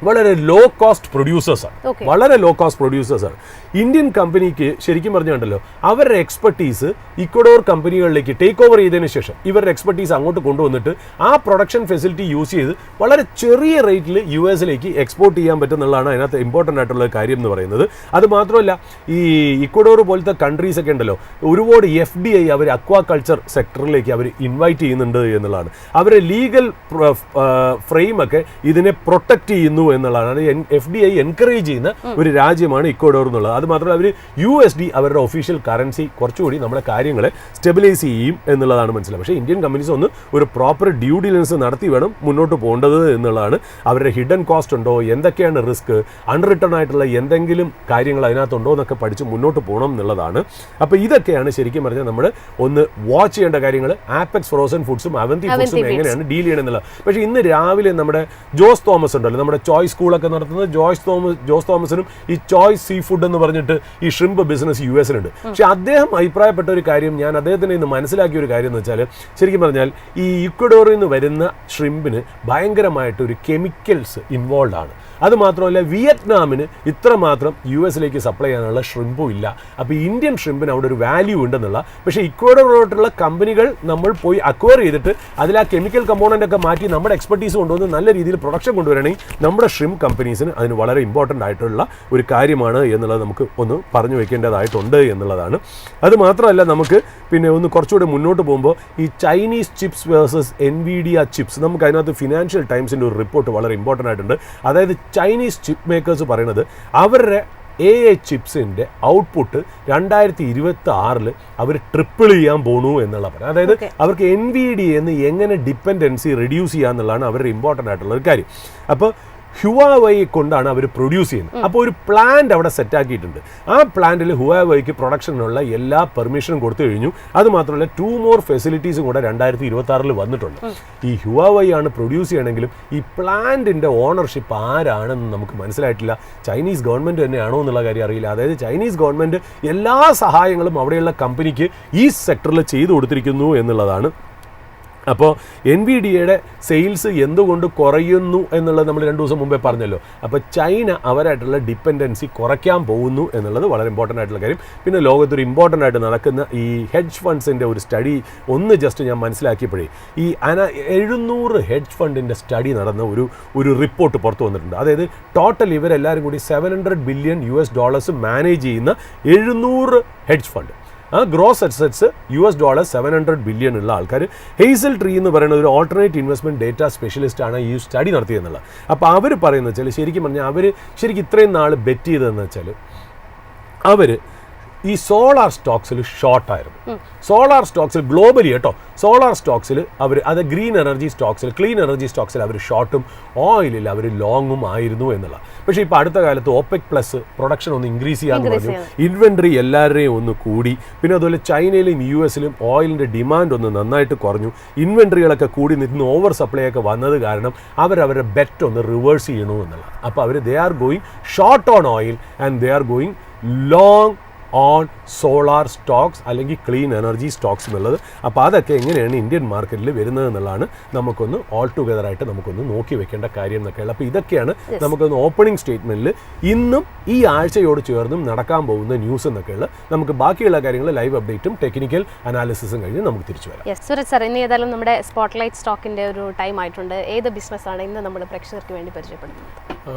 വളരെ ലോ കോസ്റ്റ് പ്രൊഡ്യൂസേഴ്സാണ്, വളരെ ലോ കോസ്റ്റ് പ്രൊഡ്യൂസേഴ്സാണ്. ഇന്ത്യൻ കമ്പനിക്ക് ശരിക്കും പറഞ്ഞുണ്ടല്ലോ അവരുടെ എക്സ്പെർട്ടീസ് ഇക്വഡോർ കമ്പനികളിലേക്ക് ടേക്ക് ഓവർ ചെയ്തതിന് ശേഷം ഇവരുടെ എക്സ്പെർട്ടീസ് അങ്ങോട്ട് കൊണ്ടുവന്നിട്ട് ആ പ്രൊഡക്ഷൻ ഫെസിലിറ്റി യൂസ് ചെയ്ത് വളരെ ചെറിയ റേറ്റിൽ US-ലേക്ക് എക്സ്പോർട്ട് ചെയ്യാൻ പറ്റുന്നുള്ളതാണ് അതിനകത്ത് ഇമ്പോർട്ടൻ്റ് ആയിട്ടുള്ള കാര്യം എന്ന് പറയുന്നത്. അത് മാത്രമല്ല ഈ ഇക്വഡോർ പോലത്തെ കൺട്രീസ് ഒക്കെ ഉണ്ടല്ലോ ഒരുപാട് FDI അവർ അക്വാകൾച്ചർ സെക്ടറിലേക്ക് അവർ ഇൻവൈറ്റ് ചെയ്യുന്നുണ്ട് എന്നുള്ളതാണ്. അവരുടെ ലീഗൽ ഫ്രെയിമൊക്കെ ഇതിനെ പ്രൊട്ടക്റ്റ് ചെയ്യുന്നു എന്നുള്ളതാണ്. FDI എൻകറേജ് ചെയ്യുന്ന ഒരു രാജ്യമാണ് ഇക്വഡോർ എന്നുള്ളത്. അത് മാത്രമല്ല അവർ USD അവരുടെ ഒഫീഷ്യൽ കറൻസി കുറച്ചുകൂടി നമ്മുടെ കാര്യങ്ങളെ സ്റ്റെബിലൈസ് ചെയ്യും എന്നുള്ളതാണ് മനസ്സിലാവും. പക്ഷേ ഇന്ത്യൻ കമ്പനീസ് ഒന്ന് ഒരു പ്രോപ്പർ ഡ്യൂ ഡിലിജൻസ് നടത്തി വേണം മുന്നോട്ട് പോകേണ്ടത് എന്നുള്ളതാണ്. അവരുടെ ഹിഡൻ കോസ്റ്റ് ഉണ്ടോ, എന്തൊക്കെയാണ് റിസ്ക്, അൺറിട്ടേൺ ആയിട്ടുള്ള എന്തെങ്കിലും കാര്യങ്ങൾ അതിനകത്തുണ്ടോ എന്നൊക്കെ പഠിച്ച് മുന്നോട്ട് പോകണം എന്നുള്ളതാണ്. അപ്പോൾ ഇതൊക്കെയാണ് ശരിക്കും പറഞ്ഞാൽ നമ്മൾ ഒന്ന് വാച്ച് ചെയ്യേണ്ട കാര്യങ്ങൾ. ആപെക്സ് ഫ്രോസൺ ഫുഡ്സും അവന്തി ഫുഡ്സും എങ്ങനെയാണ് ഡീൽ ചെയ്യണം എന്നുള്ളത്. പക്ഷേ ഇന്ന് രാവിലെ നമ്മുടെ ജോസ് തോമസ് ഉണ്ടല്ലോ, നമ്മുടെ ചോയ്സ് സ്കൂളൊക്കെ നടത്തുന്നത് ജോസ് തോമസിനും ഈ ചോയ്സ് സീ ഫുഡ് എന്ന് പറഞ്ഞിട്ട് ഈ ഷ്രിമ്പ് ബിസിനസ് US-ലുണ്ട്. പക്ഷെ അദ്ദേഹം അഭിപ്രായപ്പെട്ട ഒരു കാര്യം, ഞാൻ അദ്ദേഹത്തിന് ഇന്ന് മനസ്സിലാക്കിയ ഒരു കാര്യം എന്ന് വെച്ചാൽ, ശരിക്കും പറഞ്ഞാൽ ഈ ഇക്വഡോറിൽ നിന്ന് വരുന്ന ഷ്രിമ്പിന് ഭയങ്കരമായിട്ട് ഒരു കെമിക്കൽസ് ഇൻവോൾവ് ആണ്. അതുമാത്രമല്ല വിയറ്റ്നാമിന് ഇത്രമാത്രം US-ലേക്ക് സപ്ലൈ ചെയ്യാനുള്ള ഷ്രിമ്പും ഇല്ല. അപ്പോൾ ഇന്ത്യൻ ഷ്രിമ്പിന് അവിടെ ഒരു വാല്യൂ ഉണ്ടെന്നുള്ള, പക്ഷേ ഇക്വഡോറിലോട്ടുള്ള കമ്പനികൾ നമ്മൾ പോയി അക്വയർ ചെയ്തിട്ട് അതിൽ ആ കെമിക്കൽ കമ്പോണൻ്റ് ഒക്കെ മാറ്റി നമ്മുടെ എക്സ്പെർട്ടീസ് കൊണ്ടുവന്ന് നല്ല രീതിയിൽ പ്രൊഡക്ഷൻ കൊണ്ടുവരണമെങ്കിൽ നമ്മുടെ ഷ്രിം കമ്പനീസിന് അതിന് വളരെ ഇമ്പോർട്ടൻ്റ് ആയിട്ടുള്ള ഒരു കാര്യമാണ് എന്നുള്ളത് നമുക്ക് ഒന്ന് പറഞ്ഞു വെക്കേണ്ടതായിട്ടുണ്ട് എന്നുള്ളതാണ്. അതുമാത്രമല്ല നമുക്ക് പിന്നെ ഒന്ന് കുറച്ചുകൂടെ മുന്നോട്ട് പോകുമ്പോൾ ഈ Chinese chips versus NVIDIA chips, നമുക്ക് അതിനകത്ത് ഫിനാൻഷ്യൽ ടൈംസിൻ്റെ ഒരു റിപ്പോർട്ട് വളരെ ഇമ്പോർട്ടൻ്റ് ആയിട്ടുണ്ട്. അതായത് ചൈനീസ് ചിപ്പ് മേക്കേഴ്സ് പറയുന്നത് അവരുടെ AI ചിപ്സിൻ്റെ ഔട്ട്പുട്ട് 2026 അവർ ട്രിപ്പിൾ ചെയ്യാൻ പോണു എന്നുള്ള പറയാം. അതായത് അവർക്ക് NVIDIA എന്ന് എങ്ങനെ ഡിപ്പെൻഡൻസി റെഡ്യൂസ് ചെയ്യുക എന്നുള്ളതാണ് അവരുടെ ഇമ്പോർട്ടൻ്റ് ആയിട്ടുള്ള ഒരു കാര്യം. അപ്പോൾ ഹുവാവൈയെ കൊണ്ടാണ് അവർ പ്രൊഡ്യൂസ് ചെയ്യുന്നത്. അപ്പോൾ ഒരു പ്ലാന്റ് അവിടെ സെറ്റാക്കിയിട്ടുണ്ട്. ആ പ്ലാന്റിൽ ഹുവാവൈക്ക് പ്രൊഡക്ഷനുള്ള എല്ലാ പെർമിഷനും കൊടുത്തു കഴിഞ്ഞു. അതുമാത്രമല്ല 2 more ഫെസിലിറ്റീസും കൂടെ 2026 വന്നിട്ടുണ്ട്. ഈ ഹുവാവൈ ആണ് പ്രൊഡ്യൂസ് ചെയ്യണമെങ്കിലും ഈ പ്ലാന്റിൻ്റെ ഓണർഷിപ്പ് ആരാണെന്ന് നമുക്ക് മനസ്സിലായിട്ടില്ല. ചൈനീസ് ഗവൺമെൻറ് തന്നെയാണോ എന്നുള്ള കാര്യം അറിയില്ല. അതായത് ചൈനീസ് ഗവൺമെൻറ് എല്ലാ സഹായങ്ങളും അവിടെയുള്ള കമ്പനിക്ക് ഈ സെക്ടറിൽ ചെയ്തു കൊടുത്തിരിക്കുന്നു എന്നുള്ളതാണ്. അപ്പോൾ NVIDIAയുടെ സെയിൽസ് എന്തുകൊണ്ട് കുറയുന്നു എന്നുള്ളത് നമ്മൾ 2 ദിവസം മുമ്പേ പറഞ്ഞല്ലോ. അപ്പോൾ ചൈന അവരായിട്ടുള്ള ഡിപ്പെൻഡൻസി കുറയ്ക്കാൻ പോകുന്നു എന്നുള്ളത് വളരെ ഇമ്പോർട്ടൻ്റ് ആയിട്ടുള്ള കാര്യം. പിന്നെ ലോകത്തൊരു ഇമ്പോർട്ടൻ്റ് ആയിട്ട് നടക്കുന്ന ഈ ഹെഡ്ജ് ഫണ്ട്സിൻ്റെ ഒരു സ്റ്റഡി ഒന്ന് ജസ്റ്റ് ഞാൻ മനസ്സിലാക്കിയപ്പോഴേ, ഈ 700 ഹെഡ്ജ് ഫണ്ടിൻ്റെ സ്റ്റഡി നടന്ന ഒരു റിപ്പോർട്ട് പുറത്തു വന്നിട്ടുണ്ട്. അതായത് ടോട്ടൽ ഇവരെല്ലാവരും കൂടി $700 ബില്യൺ മാനേജ് ചെയ്യുന്ന 700 hedge fund, gross assets $700 billion ഉള്ള ആൾക്കാർ. ഹെയ്സൽ ട്രീ എന്ന് പറയുന്ന ഒരു ഓൾട്ടർനേറ്റ് ഇൻവെസ്റ്റ്മെൻറ്റ് ഡേറ്റ സ്പെഷ്യലിസ്റ്റ് ആണ് ഈ സ്റ്റഡി നടത്തിയെന്നുള്ളത്. അപ്പോൾ അവർ പറയുന്നത് വെച്ചാൽ, ശരിക്കും പറഞ്ഞാൽ അവർ ശരിക്കും ഇത്രയും നാൾ ബെറ്റ് ചെയ്തതെന്ന് വെച്ചാൽ അവർ ഈ സോളാർ സ്റ്റോക്സിൽ ഷോർട്ടായിരുന്നു. സോളാർ സ്റ്റോക്സിൽ ഗ്ലോബലി കേട്ടോ, സോളാർ സ്റ്റോക്സിൽ അവർ, അത് ഗ്രീൻ എനർജി സ്റ്റോക്സിൽ, ക്ലീൻ എനർജി സ്റ്റോക്സിൽ അവർ ഷോർട്ടും ഓയിലിൽ അവർ ലോങ്ങും ആയിരുന്നു എന്നുള്ള. പക്ഷേ ഇപ്പോൾ അടുത്ത കാലത്ത് OPEC+ പ്രൊഡക്ഷൻ ഒന്ന് ഇൻക്രീസ് ചെയ്യാമെന്ന് പറഞ്ഞു. ഇൻവെൻട്രി എല്ലാവരുടെയും ഒന്ന് കൂടി. പിന്നെ അതുപോലെ ചൈനയിലും US-ലും ഓയിലിൻ്റെ ഡിമാൻഡ് ഒന്ന് നന്നായിട്ട് കുറഞ്ഞു. ഇൻവെൻട്രികളൊക്കെ കൂടി നിന്ന് ഓവർ സപ്ലൈ ഒക്കെ വന്നത് കാരണം അവരവരുടെ ബെറ്റ് ഒന്ന് റിവേഴ്സ് ചെയ്യണു എന്നുള്ള. അപ്പോൾ they are going short on oil and they are going long on solar stocks അല്ലെങ്കിൽ ക്ലീൻ എനർജി സ്റ്റോക്സ് എന്നുള്ളത്. അപ്പോൾ അതൊക്കെ എങ്ങനെയാണ് ഇന്ത്യൻ മാർക്കറ്റിൽ വരുന്നത് എന്നുള്ളതാണ് നമുക്കൊന്ന് ഓൾ ടുഗദറായിട്ട് നമുക്കൊന്ന് നോക്കി വെക്കേണ്ട കാര്യം എന്നൊക്കെയുള്ള. അപ്പോൾ ഇതൊക്കെയാണ് നമുക്കൊന്ന് ഓപ്പണിംഗ് സ്റ്റേറ്റ്മെൻറ്റിൽ ഇന്നും ഈ ആഴ്ചയോട് ചേർന്നും നടക്കാൻ പോകുന്ന ന്യൂസ് എന്നൊക്കെയുള്ള. നമുക്ക് ബാക്കിയുള്ള കാര്യങ്ങൾ ലൈവ് അപ്ഡേറ്റും ടെക്നിക്കൽ അനാലിസിസും കഴിഞ്ഞ് നമുക്ക് തിരിച്ചു വരാം. സുരജ് സാർ, ഇനി ഏതായാലും നമ്മുടെ സ്പോട്ട്ലൈറ്റ് സ്റ്റോക്കിൻ്റെ ഒരു ടൈം ആയിട്ടുണ്ട്. ഏത് ബിസിനസ്സാണ് ഇന്ന് നമ്മൾ പ്രേക്ഷകർക്ക് വേണ്ടി പരിചയപ്പെടുന്നത്?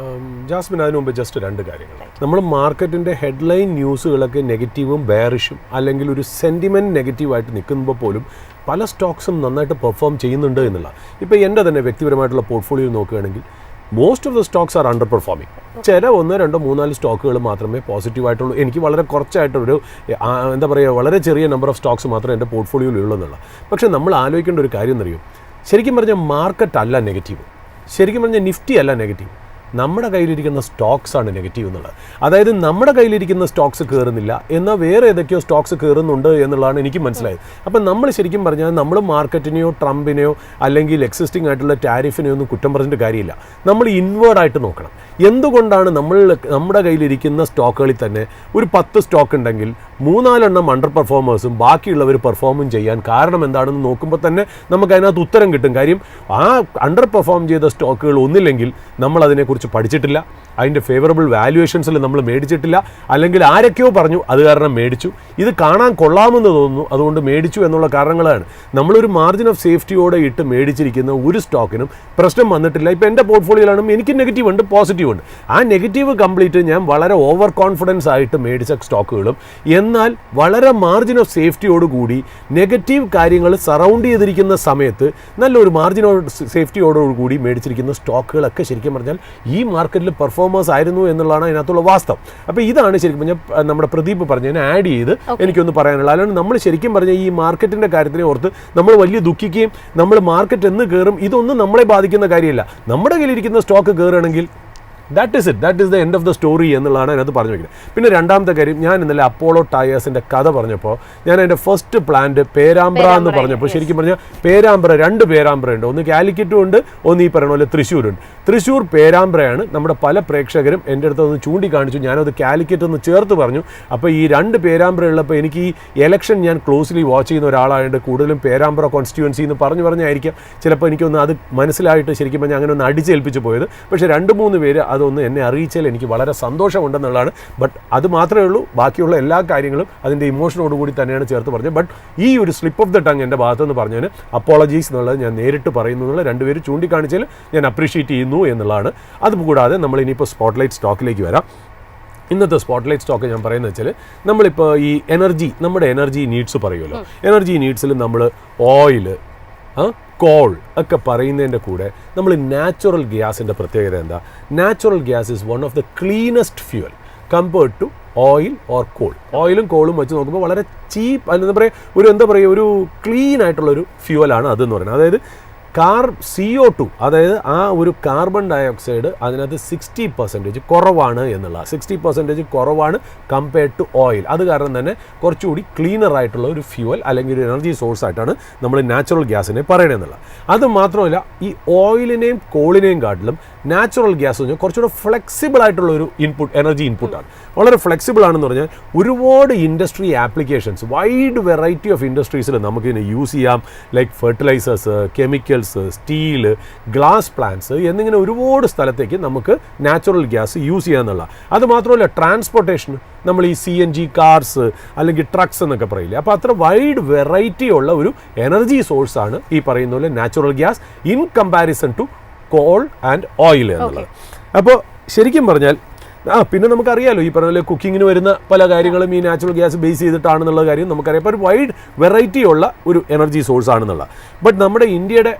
ജാസ്മിൻ, അതിനു മുമ്പ് ജസ്റ്റ് 2 കാര്യങ്ങൾ. നമ്മൾ മാർക്കറ്റിൻ്റെ ഹെഡ്ലൈൻ ന്യൂസുകളൊക്കെ നെഗറ്റീവും ബെയറിഷും അല്ലെങ്കിൽ ഒരു സെൻറ്റിമെൻറ്റ് നെഗറ്റീവായിട്ട് നിൽക്കുമ്പോൾ പോലും പല സ്റ്റോക്സും നന്നായിട്ട് പെർഫോം ചെയ്യുന്നുണ്ട് എന്നുള്ള. ഇപ്പോൾ എൻ്റെ തന്നെ വ്യക്തിപരമായിട്ടുള്ള പോർട്ട്ഫോളിയോ നോക്കുകയാണെങ്കിൽ most of the stocks are underperforming. ചില 1, 2, 3, 4 സ്റ്റോക്കുകൾ മാത്രമേ പോസിറ്റീവായിട്ടുള്ളൂ. എനിക്ക് വളരെ കുറച്ചായിട്ടൊരു എന്താ പറയുക, വളരെ ചെറിയ നമ്പർ ഓഫ് സ്റ്റോക്സ് മാത്രമേ എൻ്റെ പോർട്ട്ഫോളിയോയിൽ ഉള്ളൂ എന്നുള്ള. പക്ഷേ നമ്മൾ ആലോചിക്കേണ്ട ഒരു കാര്യം എന്നറിയും, ശരിക്കും പറഞ്ഞാൽ മാർക്കറ്റ് അല്ല നെഗറ്റീവ്, ശരിക്കും പറഞ്ഞാൽ നിഫ്റ്റി അല്ല നെഗറ്റീവ്, നമ്മുടെ കയ്യിലിരിക്കുന്ന സ്റ്റോക്സ് ആണ് നെഗറ്റീവ് എന്നുള്ളത്. അതായത് നമ്മുടെ കയ്യിലിരിക്കുന്ന സ്റ്റോക്സ് കയറുന്നില്ല, എന്നാൽ വേറെ ഏതൊക്കെയോ സ്റ്റോക്സ് കയറുന്നുണ്ട് എന്നുള്ളതാണ് എനിക്ക് മനസ്സിലായത്. അപ്പം നമ്മൾ ശരിക്കും പറഞ്ഞാൽ നമ്മൾ മാർക്കറ്റിനെയോ ട്രംപിനെയോ അല്ലെങ്കിൽ എക്സിസ്റ്റിംഗ് ആയിട്ടുള്ള ടാരിഫിനെയോ ഒന്നും കുറ്റം പറഞ്ഞിട്ട് കാര്യമില്ല. നമ്മൾ ഇൻവേർഡായിട്ട് നോക്കണം. എന്തുകൊണ്ടാണ് നമ്മുടെ കയ്യിലിരിക്കുന്ന സ്റ്റോക്കുകളിൽ തന്നെ ഒരു 10 സ്റ്റോക്ക് ഉണ്ടെങ്കിൽ 3-4 അണ്ടർ പെർഫോമേഴ്സും ബാക്കിയുള്ളവർ പെർഫോമും ചെയ്യാൻ കാരണം എന്താണെന്ന് നോക്കുമ്പോൾ തന്നെ നമുക്ക് അതിനകത്ത് ഉത്തരം കിട്ടും. കാര്യം ആ അണ്ടർ പെർഫോം ചെയ്ത സ്റ്റോക്കുകൾ ഒന്നില്ലെങ്കിൽ നമ്മൾ അതിനെക്കുറിച്ച് പഠിച്ചിട്ടില്ല, അതിൻ്റെ ഫേവറബിൾ വാല്യുവേഷൻസിൽ നമ്മൾ മേടിച്ചിട്ടില്ല, അല്ലെങ്കിൽ ആരൊക്കെയോ പറഞ്ഞു അത് കാരണം മേടിച്ചു, ഇത് കാണാൻ കൊള്ളാമെന്ന് തോന്നുന്നു അതുകൊണ്ട് മേടിച്ചു എന്നുള്ള കാരണങ്ങളാണ്. നമ്മളൊരു മാർജിൻ ഓഫ് സേഫ്റ്റിയോടെ ഇട്ട് മേടിച്ചിരിക്കുന്ന ഒരു സ്റ്റോക്കിനും പ്രശ്നം വന്നിട്ടില്ല. ഇപ്പോൾ എൻ്റെ പോർട്ട്ഫോളിയോയിലാണ് എനിക്ക് നെഗറ്റീവ് ഉണ്ട്, പോസിറ്റീവ് ഉണ്ട്. ആ നെഗറ്റീവ് കംപ്ലീറ്റ് ഞാൻ വളരെ ഓവർ കോൺഫിഡൻസ് ആയിട്ട് മേടിച്ച സ്റ്റോക്കുകളും, എന്നാൽ വളരെ മാർജിൻ ഓഫ് സേഫ്റ്റിയോടുകൂടി നെഗറ്റീവ് കാര്യങ്ങൾ സറൗണ്ട് ചെയ്തിരിക്കുന്ന സമയത്ത് നല്ലൊരു മാർജിൻ ഓഫ് സേഫ്റ്റിയോടുകൂടി മേടിച്ചിരിക്കുന്ന സ്റ്റോക്കുകളൊക്കെ ശരിക്കും പറഞ്ഞാൽ ഈ മാർക്കറ്റിൽ പെർഫോമേഴ്സ് ആയിരുന്നു എന്നുള്ളതാണ് അതിനകത്തുള്ള വാസ്തവം. അപ്പോൾ ഇതാണ് ശരിക്കും പറഞ്ഞാൽ നമ്മുടെ പ്രദീപ് പറഞ്ഞതിനെ ആഡ് ചെയ്ത് എനിക്കൊന്ന് പറയാനുള്ളത്. അല്ലാണ്ട് നമ്മൾ ശരിക്കും പറഞ്ഞാൽ ഈ മാർക്കറ്റിൻ്റെ കാര്യത്തിനെ ഓർത്ത് നമ്മൾ വലിയ ദുഃഖിക്കുകയും നമ്മൾ മാർക്കറ്റ് എന്ന് കയറും ഇതൊന്നും നമ്മളെ ബാധിക്കുന്ന കാര്യമില്ല. നമ്മുടെ കയ്യിലിരിക്കുന്ന സ്റ്റോക്ക് കയറുകയാണെങ്കിൽ that is the end of the story എന്നുള്ളതാണ് അതിനകത്ത് പറഞ്ഞു വയ്ക്കുന്നത്. പിന്നെ രണ്ടാമത്തെ കാര്യം, ഞാൻ ഇന്നലെ അപ്പോളോ ടയേഴ്സിൻ്റെ കഥ പറഞ്ഞപ്പോൾ ഞാൻ എൻ്റെ ഫസ്റ്റ് പ്ലാന്റ് പേരാമ്പ്ര എന്ന് പറഞ്ഞപ്പോൾ ശരിക്കും പറഞ്ഞാൽ പേരാമ്പ്ര 2 പേരാമ്പ്ര ഉണ്ട്. ഒന്ന് കാലിക്കറ്റും ഉണ്ട്, ഒന്ന് ഈ പറയുന്ന പോലെ തൃശ്ശൂരുണ്ട്. തൃശ്ശൂർ പേരാമ്പ്രയാണ് നമ്മുടെ പല പ്രേക്ഷകരും എൻ്റെ അടുത്ത് ഒന്ന് ചൂണ്ടിക്കാണിച്ചു. ഞാനത് കാലിക്കറ്റ് ഒന്ന് ചേർത്ത് പറഞ്ഞു. അപ്പോൾ ഈ 2 പേരാമ്പ്ര ഉള്ളപ്പോൾ എനിക്ക് ഈ ഇലക്ഷൻ ഞാൻ ക്ലോസ്ലി വാച്ച് ചെയ്യുന്ന ഒരാളായതുകൊണ്ട് കൂടുതലും പേരാമ്പ്ര കോൺസ്റ്റിറ്റ്യുവൻസി എന്ന് പറഞ്ഞായിരിക്കാം ചിലപ്പോൾ എനിക്കൊന്ന് അത് മനസ്സിലായിട്ട് ശരിക്കും പറഞ്ഞാൽ അങ്ങനെ ഒന്ന് അടിച്ചേൽപ്പിച്ച് പോയത്. പക്ഷേ 2-3 പേര് അതൊന്ന് എന്നെ അറിയിച്ചാൽ എനിക്ക് വളരെ സന്തോഷമുണ്ടെന്നുള്ളതാണ്. ബട്ട് അത് മാത്രമേ ഉള്ളൂ, ബാക്കിയുള്ള എല്ലാ കാര്യങ്ങളും അതിൻ്റെ ഇമോഷനോടുകൂടി തന്നെയാണ് ചേർത്ത് പറഞ്ഞത്. ബട്ട് ഈ ഒരു സ്ലിപ്പ് ഓഫ് ദ ടങ് എൻ്റെ ഭാഗത്തുനിന്ന് പറഞ്ഞതിന് അപ്പോളജീസ് എന്നുള്ളത് ഞാൻ നേരിട്ട് പറയുന്നു എന്നുള്ള 2 പേര് ചൂണ്ടിക്കാണിച്ചാൽ ഞാൻ അപ്രീഷിയേറ്റ് ചെയ്യുന്നു എന്നുള്ളതാണ്. അതുകൂടാതെ നമ്മൾ ഇനിയിപ്പോൾ സ്പോട്ട്ലൈറ്റ് സ്റ്റോക്കിലേക്ക് വരാം. ഇന്നത്തെ സ്പോട്ട്ലൈറ്റ് സ്റ്റോക്ക് ഞാൻ പറയുന്നത് വെച്ചാൽ നമ്മളിപ്പോൾ ഈ നമ്മുടെ എനർജി നീഡ്സ് പറയുമല്ലോ, എനർജി നീഡ്സിൽ നമ്മൾ ഓയിൽ, കോൾ ഒക്കെ പറയുന്നതിൻ്റെ കൂടെ നമ്മൾ നാച്ചുറൽ ഗ്യാസിൻ്റെ പ്രത്യേകത എന്താ? Natural gas is one of the cleanest fuel compared to oil or coal. ഓയിലും കോളും വെച്ച് നോക്കുമ്പോൾ വളരെ ചീപ്പ്, എന്താ പറയുക ഒരു ക്ലീൻ ആയിട്ടുള്ളൊരു ഫ്യൂവലാണ് അതെന്ന് പറയുന്നത്. അതായത് CO2, അതായത് ആ ഒരു കാർബൺ ഡയോക്സൈഡ് അതിനകത്ത് 60% കുറവാണ് എന്നുള്ള 60% കുറവാണ് കമ്പയർഡ് ടു ഓയിൽ. അത് കാരണം തന്നെ കുറച്ചുകൂടി ക്ലീനർ ആയിട്ടുള്ള ഒരു ഫ്യൂവൽ അല്ലെങ്കിൽ ഒരു എനർജി സോഴ്സ് ആയിട്ടാണ് നമ്മൾ നാച്ചുറൽ ഗ്യാസിനെ പറയണമെന്നുള്ളത്. അത് മാത്രമല്ല, ഈ ഓയിലിനെയും കോളിനെയും കാട്ടിലും നാച്ചുറൽ ഗ്യാസ് എന്ന് പറഞ്ഞാൽ കുറച്ചുകൂടെ ഫ്ലെക്സിബിൾ ആയിട്ടുള്ള ഒരു എനർജി ഇൻപുട്ടാണ്. വളരെ ഫ്ലെക്സിബിൾ ആണെന്ന് പറഞ്ഞാൽ ഒരുപാട് industry applications, wide variety of ഇൻഡസ്ട്രീസിൽ നമുക്കിതിനെ യൂസ് ചെയ്യാം. Like fertilisers, chemicals, steel, glass plants എന്നിങ്ങനെ ഒരുപാട് സ്ഥലത്തേക്ക് നമുക്ക് നാച്ചുറൽ ഗ്യാസ് യൂസ് ചെയ്യാന്നുള്ള. അത് മാത്രമല്ല, ട്രാൻസ്പോർട്ടേഷൻ നമ്മൾ ഈ CNG കാർസ് അല്ലെങ്കിൽ ട്രക്സ് എന്നൊക്കെ പറയില്ലേ, അപ്പോൾ അത്ര വൈഡ് വെറൈറ്റി ഉള്ള ഒരു എനർജി സോഴ്സാണ് ഈ പറയുന്ന പോലെ natural gas in comparison to coal and oil എന്നുള്ളത്. അപ്പോൾ ശരിക്കും പറഞ്ഞാൽ പിന്നെ നമുക്കറിയാലോ ഈ പറഞ്ഞ കുക്കിങ്ങിന് വരുന്ന പല കാര്യങ്ങളും ഈ നാച്ചുറൽ ഗ്യാസ് ബേസ് ചെയ്തിട്ടാണെന്നുള്ള കാര്യം നമുക്കറിയാം. അപ്പോൾ ഒരു വൈഡ് വെറൈറ്റി ഉള്ള ഒരു എനർജി സോഴ്സ് ആണെന്നുള്ള. ബട്ട് നമ്മുടെ ഇന്ത്യയുടെ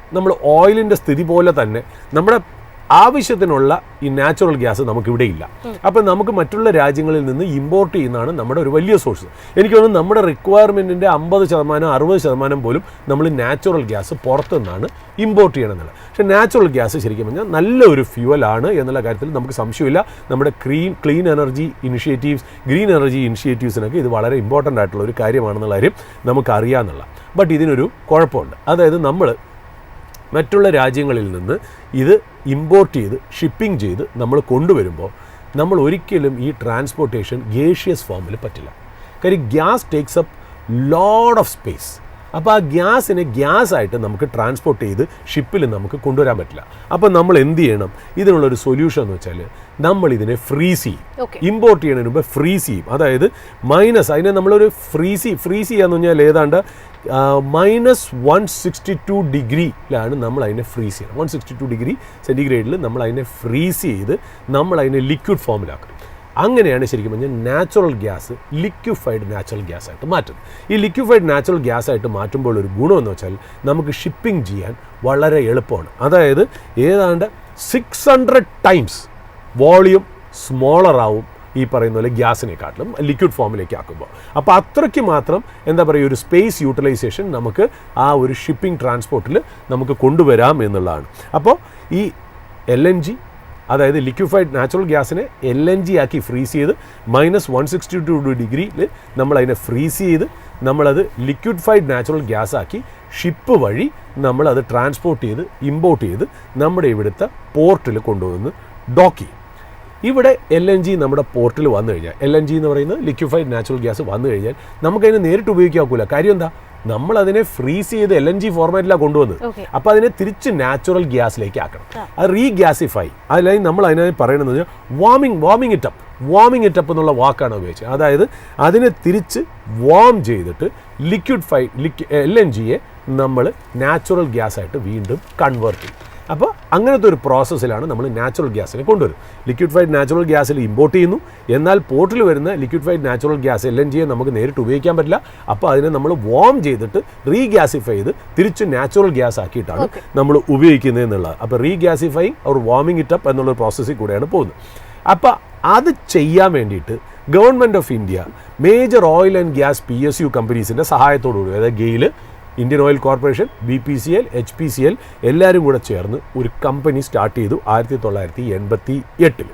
ഓയിലിൻ്റെ സ്ഥിതി പോലെ തന്നെ നമ്മുടെ ആവശ്യത്തിനുള്ള ഈ നാച്ചുറൽ ഗ്യാസ് നമുക്കിവിടെ ഇല്ല. അപ്പം നമുക്ക് മറ്റുള്ള രാജ്യങ്ങളിൽ നിന്ന് ഇമ്പോർട്ട് ചെയ്യുന്നതാണ് നമ്മുടെ ഒരു വലിയ സോഴ്സ്. എനിക്ക് തോന്നുന്നു നമ്മുടെ റിക്വയർമെൻറ്റിൻ്റെ 50% 60% പോലും നമ്മൾ നാച്ചുറൽ ഗ്യാസ് പുറത്തുനിന്നാണ് ഇമ്പോർട്ട് ചെയ്യണമെന്നുള്ളത്. പക്ഷേ നാച്ചുറൽ ഗ്യാസ് ശരിക്കും പറഞ്ഞാൽ നല്ലൊരു ഫ്യൂവലാണ് എന്നുള്ള കാര്യത്തിൽ നമുക്ക് സംശയമില്ല. നമ്മുടെ clean energy initiatives, green energy ഇനിഷ്യേറ്റീവ്സിനൊക്കെ ഇത് വളരെ ഇമ്പോർട്ടൻ്റ് ആയിട്ടുള്ള ഒരു കാര്യമാണെന്നുള്ള കാര്യം നമുക്കറിയാമെന്നുള്ള. ബട്ട് ഇതിനൊരു കുഴപ്പമുണ്ട്. അതായത് നമ്മൾ മറ്റുള്ള രാജ്യങ്ങളിൽ നിന്ന് ഇത് ഇമ്പോർട്ട് ചെയ്ത് ഷിപ്പിംഗ് ചെയ്ത് നമ്മൾ കൊണ്ടുവരുമ്പോൾ നമ്മൾ ഒരിക്കലും ഈ ട്രാൻസ്പോർട്ടേഷൻ ഗേഷ്യസ് ഫോമിൽ പറ്റില്ല. കാര്യം gas takes up load of space. അപ്പോൾ ആ ഗ്യാസിനെ ഗ്യാസായിട്ട് നമുക്ക് ട്രാൻസ്പോർട്ട് ചെയ്ത് ഷിപ്പിൽ നമുക്ക് കൊണ്ടുവരാൻ പറ്റില്ല. അപ്പോൾ നമ്മൾ എന്ത് ചെയ്യണം? ഇതിനുള്ളൊരു സൊല്യൂഷൻ എന്ന് വെച്ചാൽ നമ്മൾ ഇതിനെ ഫ്രീസ് ചെയ്യും. ഇമ്പോർട്ട് ചെയ്യുന്നതിന് മുമ്പ് ഫ്രീസ് ചെയ്യും. അതായത് അതിനെ നമ്മളൊരു ഫ്രീസ് ചെയ്യാന്ന് പറഞ്ഞാൽ ഏതാണ്ട് -162 ഡിഗ്രിയിലാണ് നമ്മൾ അതിനെ ഫ്രീസ് ചെയ്യുന്നത്. 162 ഡിഗ്രി സെൻറ്റിഗ്രേഡിൽ നമ്മൾ അതിനെ ഫ്രീസ് ചെയ്ത് നമ്മൾ അതിനെ ലിക്വിഡ് ഫോമിലാക്കും. അങ്ങനെയാണ് ശരിക്കും പറഞ്ഞാൽ natural gas liquefied natural gas ആയിട്ട് മാറ്റുന്നത്. ഈ ലിക്വിഫൈഡ് നാച്ചുറൽ ഗ്യാസ് ആയിട്ട് മാറ്റുമ്പോൾ ഒരു ഗുണമെന്ന് വെച്ചാൽ നമുക്ക് ഷിപ്പിംഗ് ചെയ്യാൻ വളരെ എളുപ്പമാണ്. അതായത് ഏതാണ്ട് 600 ടൈംസ് വോളിയം സ്മോളർ ആവും ഈ പറയുന്ന പോലെ ഗ്യാസിനെക്കാട്ടിലും ലിക്വിഡ് ഫോമിലേക്ക് ആക്കുമ്പോൾ. അപ്പോൾ അത്രയ്ക്ക് മാത്രം എന്താ പറയുക ഒരു സ്പേസ് യൂട്ടിലൈസേഷൻ നമുക്ക് ആ ഒരു ഷിപ്പിംഗ് ട്രാൻസ്പോർട്ടിൽ നമുക്ക് കൊണ്ടുവരാം എന്നുള്ളതാണ്. അപ്പോൾ ഈ LNG, അതായത് ലിക്വിഫൈഡ് നാച്ചുറൽ ഗ്യാസിനെ LNG ആക്കി ഫ്രീസ് ചെയ്ത് -162 ഡിഗ്രിയിൽ നമ്മളതിനെ ഫ്രീസ് ചെയ്ത് നമ്മളത് ലിക്വിഡ്ഫൈഡ് നാച്ചുറൽ ഗ്യാസ് ആക്കി ഷിപ്പ് വഴി നമ്മളത് ട്രാൻസ്പോർട്ട് ചെയ്ത് ഇമ്പോർട്ട് ചെയ്ത് നമ്മുടെ ഇവിടുത്തെ പോർട്ടിൽ കൊണ്ടുവന്ന് ഡോക്ക് ചെയ്യും. ഇവിടെ LNG നമ്മുടെ പോർട്ടിൽ വന്നു കഴിഞ്ഞാൽ, LNG എന്ന് പറയുന്നത് ലിക്വിഫൈഡ് നാച്ചുറൽ ഗ്യാസ് വന്നു കഴിഞ്ഞാൽ നമുക്കതിനെ നേരിട്ട് ഉപയോഗിക്കാക്കൂല. കാര്യം എന്താ? നമ്മളതിനെ ഫ്രീസ് ചെയ്ത് LNG ഫോർമാറ്റിലാണ് കൊണ്ടുവന്നത്. അപ്പോൾ അതിനെ തിരിച്ച് നാച്ചുറൽ ഗ്യാസിലേക്ക് ആക്കണം. അത് റീഗ്യാസിഫൈ, അല്ലെങ്കിൽ നമ്മൾ അതിനായി പറയണമെന്ന് പറഞ്ഞാൽ വാമിങ് ഇറ്റ് അപ്പ് എന്നുള്ള വാക്കാണ് ഉപയോഗിച്ചത്. അതായത് അതിനെ തിരിച്ച് വാം ചെയ്തിട്ട് LNGയെ നമ്മൾ നാച്ചുറൽ ഗ്യാസായിട്ട് വീണ്ടും കൺവേർട്ട് ചെയ്യും. അപ്പോൾ അങ്ങനത്തെ ഒരു പ്രോസസ്സിലാണ് നമ്മൾ നാച്ചുറൽ ഗ്യാസിനെ കൊണ്ടുവരും. ലിക്വിഡ്ഫൈഡ് നാച്ചുറൽ ഗ്യാസിൽ ഇമ്പോർട്ട് ചെയ്യുന്നു, എന്നാൽ പോർട്ടിൽ വരുന്ന ലിക്വിഡ്ഫൈഡ് നാച്ചുറൽ ഗ്യാസ് LNGയെ നമുക്ക് നേരിട്ട് ഉപയോഗിക്കാൻ പറ്റില്ല. അപ്പോൾ അതിനെ നമ്മൾ വാം ചെയ്തിട്ട് റീഗ്യാസിഫൈ ചെയ്ത് തിരിച്ച് നാച്ചുറൽ ഗ്യാസ് ആക്കിയിട്ടാണ് നമ്മൾ ഉപയോഗിക്കുന്നത് എന്നുള്ളത്. അപ്പോൾ റീഗ്യാസിഫൈങ് ഓർ വാമിങ് ഇറ്റ് അപ്പ് എന്നുള്ള പ്രോസസ്സിൽ കൂടെയാണ് പോകുന്നത്. അപ്പോൾ അത് ചെയ്യാൻ വേണ്ടിയിട്ട് government of India major oil and gas PSU കമ്പനീസിൻ്റെ സഹായത്തോടുകൂടി, അതായത് ഗെയിൽ, ഇന്ത്യൻ ഓയിൽ കോർപ്പറേഷൻ, BPCL, HPCL എല്ലാവരും കൂടെ ചേർന്ന് ഒരു കമ്പനി സ്റ്റാർട്ട് ചെയ്തു 1988.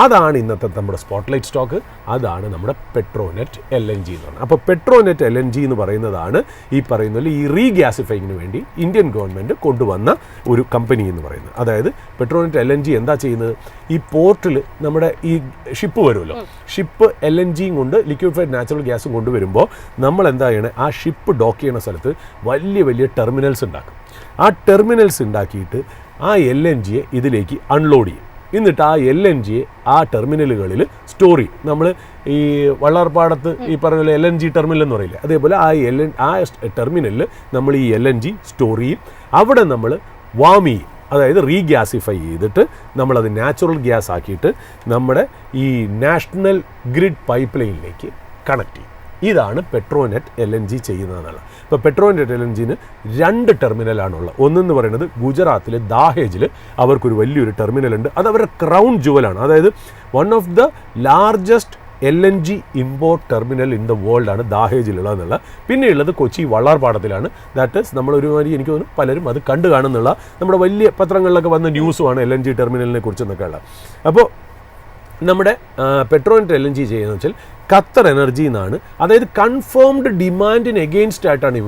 അതാണ് ഇന്നത്തെ നമ്മുടെ സ്പോട്ട്ലൈറ്റ് സ്റ്റോക്ക്. അതാണ് നമ്മുടെ പെട്രോനെറ്റ് LNG എന്ന് പറയുന്നത്. അപ്പോൾ പെട്രോനെറ്റ് LNG എന്ന് പറയുന്നതാണ് ഈ പറയുന്ന ഈ റീഗ്യാസിഫൈങ്ങിന് വേണ്ടി ഇന്ത്യൻ ഗവൺമെൻറ് കൊണ്ടുവന്ന ഒരു കമ്പനി എന്ന് പറയുന്നത്. അതായത് പെട്രോനെറ്റ് LNG എന്താ ചെയ്യുന്നത്, ഈ പോർട്ടിൽ നമ്മുടെ ഈ ഷിപ്പ് വരുമല്ലോ, ഷിപ്പ് LNGയും കൊണ്ട് ലിക്വിഫൈഡ് നാച്ചുറൽ ഗ്യാസും കൊണ്ടുവരുമ്പോൾ നമ്മൾ എന്താ ചെയ്യണേ, ആ ഷിപ്പ് ഡോക്ക് ചെയ്യുന്ന സ്ഥലത്ത് വലിയ വലിയ ടെർമിനൽസ് ഉണ്ടാക്കും. ആ ടെർമിനൽസ് ഉണ്ടാക്കിയിട്ട് ആ LNGയെ ഇതിലേക്ക് അൺലോഡ് ചെയ്യും. എന്നിട്ട് ആ LNGയെ ആ ടെർമിനലുകളിൽ സ്റ്റോർ ചെയ്യും. നമ്മൾ ഈ വള്ളാർപ്പാടത്ത് ഈ പറഞ്ഞ പോലെ LNG ടെർമിനൽ എന്ന് പറയില്ല, അതേപോലെ ആ ടെർമിനലിൽ നമ്മൾ ഈ LNG സ്റ്റോർ ചെയ്യും. അവിടെ നമ്മൾ വാം ചെയ്യും, അതായത് റീഗ്യാസിഫൈ ചെയ്തിട്ട് നമ്മളത് നാച്ചുറൽ ഗ്യാസ് ആക്കിയിട്ട് നമ്മുടെ ഈ നാഷണൽ ഗ്രിഡ് പൈപ്പ് ലൈനിലേക്ക് കണക്ട് ചെയ്യും. ഇതാണ് പെട്രോനെറ്റ് LNG ചെയ്യുന്നതെന്നുള്ളത്. ഇപ്പോൾ പെട്രോനെറ്റ് LNGന് 2 ടെർമിനലാണുള്ളത്. ഒന്നെന്ന് പറയുന്നത് ഗുജറാത്തിലെ ദാഹേജിൽ അവർക്കൊരു വലിയൊരു ടെർമിനലുണ്ട്. അത് അവരുടെ ക്രൗൺ ജുവലാണ്. അതായത് one of the largest LNG import terminal in the world ആണ് ദാഹേജിലുള്ളതെന്നുള്ള. പിന്നെയുള്ളത് കൊച്ചി വള്ളാർപാടത്തിലാണ്. ദാറ്റ് ഈസ് നമ്മളൊരുമാതിരി എനിക്ക് തോന്നുന്നു പലരും അത് കണ്ടു കാണുന്നുള്ള നമ്മുടെ വലിയ പത്രങ്ങളിലൊക്കെ വന്ന ന്യൂസുമാണ് LNG ടെർമിനലിനെ കുറിച്ചെന്നൊക്കെ ഉള്ളത്. അപ്പോൾ നമ്മുടെ പെട്രോനെറ്റ് LNG ചെയ്യുന്നത് വെച്ചാൽ ഖത്തർ എനർജി എന്നാണ്. അതായത് കൺഫേംഡ് ഡിമാൻഡിന് എഗെയിൻസ്റ്റ് ആയിട്ടാണ്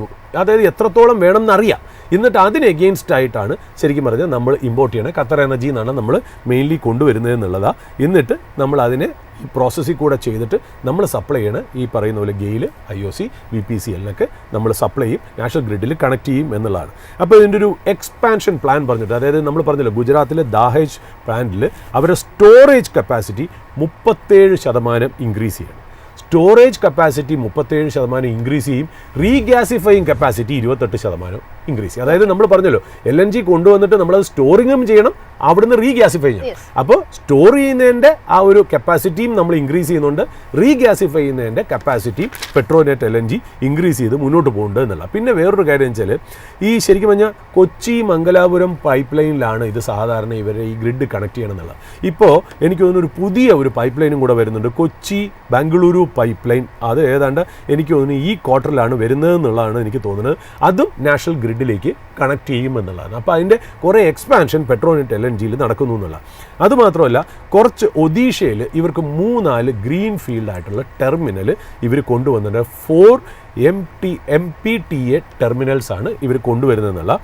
അതായത് എത്രത്തോളം വേണം എന്നറിയാം, എന്നിട്ട് അതിന് എഗെയിൻസ്റ്റ് ആയിട്ടാണ് ശരിക്കും പറഞ്ഞാൽ നമ്മൾ ഇമ്പോർട്ട് ചെയ്യണത്. ഖത്തർ എനർജി എന്നാണ് നമ്മൾ മെയിൻലി കൊണ്ടുവരുന്നത് എന്നുള്ളതാണ്. എന്നിട്ട് നമ്മൾ അതിനെ ഈ പ്രോസസ്സിൽ കൂടെ ചെയ്തിട്ട് നമ്മൾ സപ്ലൈ ചെയ്യണം. ഈ പറയുന്ന പോലെ ഗെയിൽ, IOC, BPCL നമ്മൾ സപ്ലൈ ചെയ്യും, നാഷണൽ ഗ്രിഡിൽ കണക്ട് ചെയ്യും എന്നുള്ളതാണ്. അപ്പോൾ ഇതിൻ്റെ ഒരു എക്സ്പാൻഷൻ പ്ലാൻ പറഞ്ഞിട്ട്, അതായത് നമ്മൾ പറഞ്ഞല്ലോ ഗുജറാത്തിലെ ദാഹേജ് പ്ലാന്റിൽ അവരുടെ സ്റ്റോറേജ് കപ്പാസിറ്റി 37% ഇൻക്രീസ് ചെയ്യണം. സ്റ്റോറേജ് കപ്പാസിറ്റി 37% ഇൻക്രീസ് ചെയ്യും. റീഗ്യാസിഫൈയിങ് കപ്പാസിറ്റി 28% ഇൻക്രീസ് ചെയ്യും. അതായത് നമ്മൾ പറഞ്ഞല്ലോ LNG കൊണ്ടുവന്നിട്ട് നമ്മളത് സ്റ്റോറിങ്ങും ചെയ്യണം, അവിടുന്ന് റീഗ്യാസിഫൈ ചെയ്യണം. അപ്പോൾ സ്റ്റോർ ചെയ്യുന്നതിൻ്റെ ആ ഒരു കപ്പാസിറ്റിയും നമ്മൾ ഇൻക്രീസ് ചെയ്യുന്നുണ്ട്, റീഗ്യാസിഫൈ ചെയ്യുന്നതിൻ്റെ കപ്പാസിറ്റിയും പെട്രോനെറ്റ് LNG ഇൻക്രീസ് ചെയ്ത് മുന്നോട്ട് പോകുന്നുണ്ട് എന്നുള്ള. പിന്നെ വേറൊരു കാര്യം വെച്ചാൽ ഈ ശരിക്കും പറഞ്ഞാൽ കൊച്ചി മംഗലാപുരം പൈപ്പ് ലൈനിലാണ് ഇത് സാധാരണ ഇവരെ ഈ ഗ്രിഡ് കണക്ട് ചെയ്യണം എന്നുള്ളത്. ഇപ്പോൾ എനിക്ക് തോന്നുന്നു ഒരു പുതിയ ഒരു പൈപ്പ് ലൈനും കൂടെ വരുന്നുണ്ട്, കൊച്ചി ബാംഗ്ലൂരു പൈപ്പ് ലൈൻ. അത് ഏതാണ്ട് എനിക്ക് തോന്നുന്നു ഈ ക്വാർട്ടറിലാണ് വരുന്നത് എന്നുള്ളതാണ് എനിക്ക് തോന്നുന്നത്. അതും നാഷണൽ ഗ്രിഡിലേക്ക് കണക്ട് ചെയ്യും എന്നുള്ളതാണ്. അപ്പോൾ അതിൻ്റെ കുറേ എക്സ്പാൻഷൻ പെട്രോനെറ്റ് LNGയിൽ നടക്കുന്നു എന്നുള്ള. അതുമാത്രമല്ല കുറച്ച് ഒഡീഷയിൽ ഇവർക്ക് 3-4 ഗ്രീൻ ഫീൽഡ് ആയിട്ടുള്ള ടെർമിനൽ ഇവർ കൊണ്ടുവന്നിട്ട് 4 MPTA ടെർമിനൽസ് ആണ് ഇവർ കൊണ്ടുവരുന്നതെന്നുള്ള.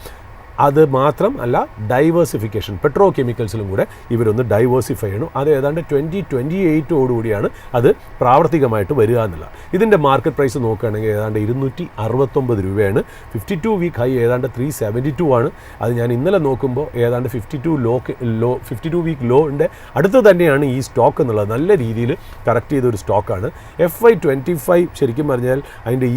അത് മാത്രം അല്ല, ഡൈവേഴ്സിഫിക്കേഷൻ പെട്രോ കെമിക്കൽസിലും കൂടെ ഇവരൊന്ന് ഡൈവേഴ്സിഫൈ ചെയ്യണം. അത് ഏതാണ്ട് 2028 അത് പ്രാവർത്തികമായിട്ട് വരിക എന്നുള്ള. ഇതിൻ്റെ മാർക്കറ്റ് പ്രൈസ് നോക്കുകയാണെങ്കിൽ ഏതാണ്ട് 269 രൂപയാണ്. 52 വീക്ക് ഹൈ ഏതാണ്ട് 372 ആണ്. അത് ഞാൻ ഇന്നലെ നോക്കുമ്പോൾ ഏതാണ്ട് 52 വീക്ക് ലോൻ്റെ അടുത്ത് തന്നെയാണ് ഈ സ്റ്റോക്ക് എന്നുള്ളത്. നല്ല രീതിയിൽ കറക്റ്റ് ചെയ്തൊരു സ്റ്റോക്കാണ്. FY25 ശരിക്കും പറഞ്ഞാൽ അതിൻ്റെ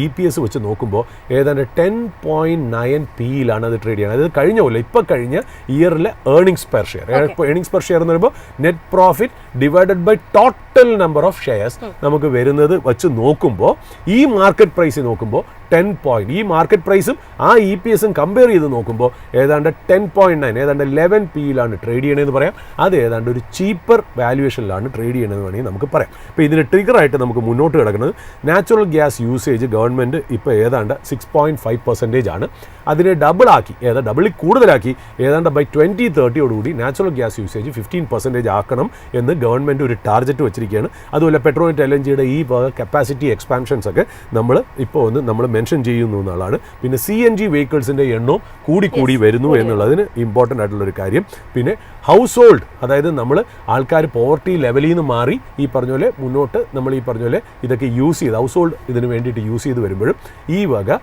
EPS വെച്ച് നോക്കുമ്പോൾ ഏതാണ്ട് 10.9 P ാണ് അത് ട്രേഡ് ചെയ്യുന്നത്. അതായത് കഴിഞ്ഞ പോലെ ഇപ്പോൾ കഴിഞ്ഞ ഇയറിലെ earnings per share. Earnings per share എന്ന് പറയുമ്പോൾ net profit divided by total number of shares നമുക്ക് വരുന്നത് വെച്ച് നോക്കുമ്പോൾ ഈ മാർക്കറ്റ് പ്രൈസ് നോക്കുമ്പോൾ 10 പോയിന്റ്, ഈ മാർക്കറ്റ് പ്രൈസും ആ EPSും കമ്പയർ ചെയ്ത് നോക്കുമ്പോൾ ഏതാണ്ട് 10.9 ഏതാണ്ട് 11 P ട്രേഡ് ചെയ്യണമെന്ന് പറയാം. അത് ഏതാണ്ട് ഒരു ചീപ്പർ വാല്യുവേഷനിലാണ് ട്രേഡ് ചെയ്യണമെന്ന് വേണമെങ്കിൽ നമുക്ക് പറയാം. അപ്പോൾ ഇതിന് ട്രിഗറായിട്ട് നമുക്ക് മുന്നോട്ട് കിടക്കുന്നത് നാച്ചുറൽ ഗ്യാസ് യൂസേജ് ഗവൺമെൻറ് ഇപ്പോൾ ഏതാണ്ട് 6.5% ആണ്. അതിനെ ഡബിളാക്കി, ഡബിളിൽ കൂടുതലാക്കി ഏതാണ്ട് ബൈ 2030 നാച്ചുറൽ ഗ്യാസ് യൂസേജ് 15% ആക്കണം എന്ന് ഗവൺമെൻറ് ഒരു ടാർഗറ്റ് വെച്ചിരിക്കുകയാണ്. അതുപോലെ പെട്രോനെറ്റ് LNGയുടെ ഈ കപ്പാസിറ്റി എക്സ്പാൻഷൻസ് ഒക്കെ നമ്മൾ മെൻഷൻ ചെയ്യുന്നു എന്നുള്ളതാണ്. പിന്നെ CNG വെഹിക്കിൾസിൻ്റെ എണ്ണവും കൂടി വരുന്നു എന്നുള്ളതിന് ഇമ്പോർട്ടൻ്റ് ആയിട്ടുള്ളൊരു കാര്യം. പിന്നെ ഹൗസ് ഹോൾഡ്, അതായത് നമ്മൾ ആൾക്കാർ പോവർട്ടി ലെവലിൽ നിന്ന് മാറി ഈ പറഞ്ഞ പോലെ മുന്നോട്ട് നമ്മൾ ഈ പറഞ്ഞ പോലെ ഇതൊക്കെ യൂസ് ചെയ്ത് ഹൗസ് ഹോൾഡ് ഇതിന് വേണ്ടിയിട്ട് യൂസ് ചെയ്ത് വരുമ്പോഴും ഈ വക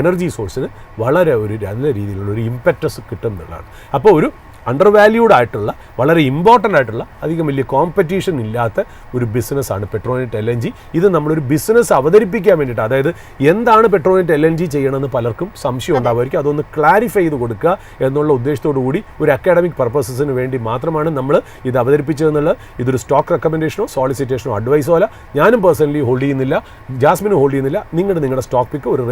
എനർജി സോഴ്സിന് വളരെ ഒരു നല്ല രീതിയിലുള്ള ഒരു ഇമ്പറ്റസ് കിട്ടും എന്നുള്ളതാണ്. അപ്പോൾ ഒരു അണ്ടർ വാല്യൂഡ് ആയിട്ടുള്ള വളരെ ഇമ്പോർട്ടൻ്റ് ആയിട്ടുള്ള അധികം വലിയ കോമ്പറ്റീഷൻ ഇല്ലാത്ത ഒരു ബിസിനസ്സാണ് പെട്രോനെറ്റ് LNG. ഇത് നമ്മളൊരു ബിസിനസ് അവതരിപ്പിക്കാൻ വേണ്ടിയിട്ട്, അതായത് എന്താണ് പെട്രോനെറ്റ് LNG ചെയ്യണമെന്ന് പലർക്കും സംശയം ഉണ്ടാവുമായിരിക്കും. അതൊന്ന് ക്ലാരിഫൈ ചെയ്ത് കൊടുക്കുക എന്നുള്ള ഉദ്ദേശത്തോടു കൂടി ഒരു അക്കാഡമിക് പർപ്പസസിന് വേണ്ടി മാത്രമാണ് നമ്മൾ ഇത് അവതരിപ്പിച്ചതെന്നുള്ളത്. ഇതൊരു സ്റ്റോക്ക് റെക്കമെൻഡേഷനോ സോളിസിറ്റേഷനോ അഡ്വൈസോ അല്ല. ഞാനും പേഴ്സണലി ഹോൾഡ് ചെയ്യുന്നില്ല, ജാസ്മിനും ഹോൾഡ് ചെയ്യുന്നില്ല. നിങ്ങളുടെ സ്റ്റോക്ക് പിക്ക് ഒരു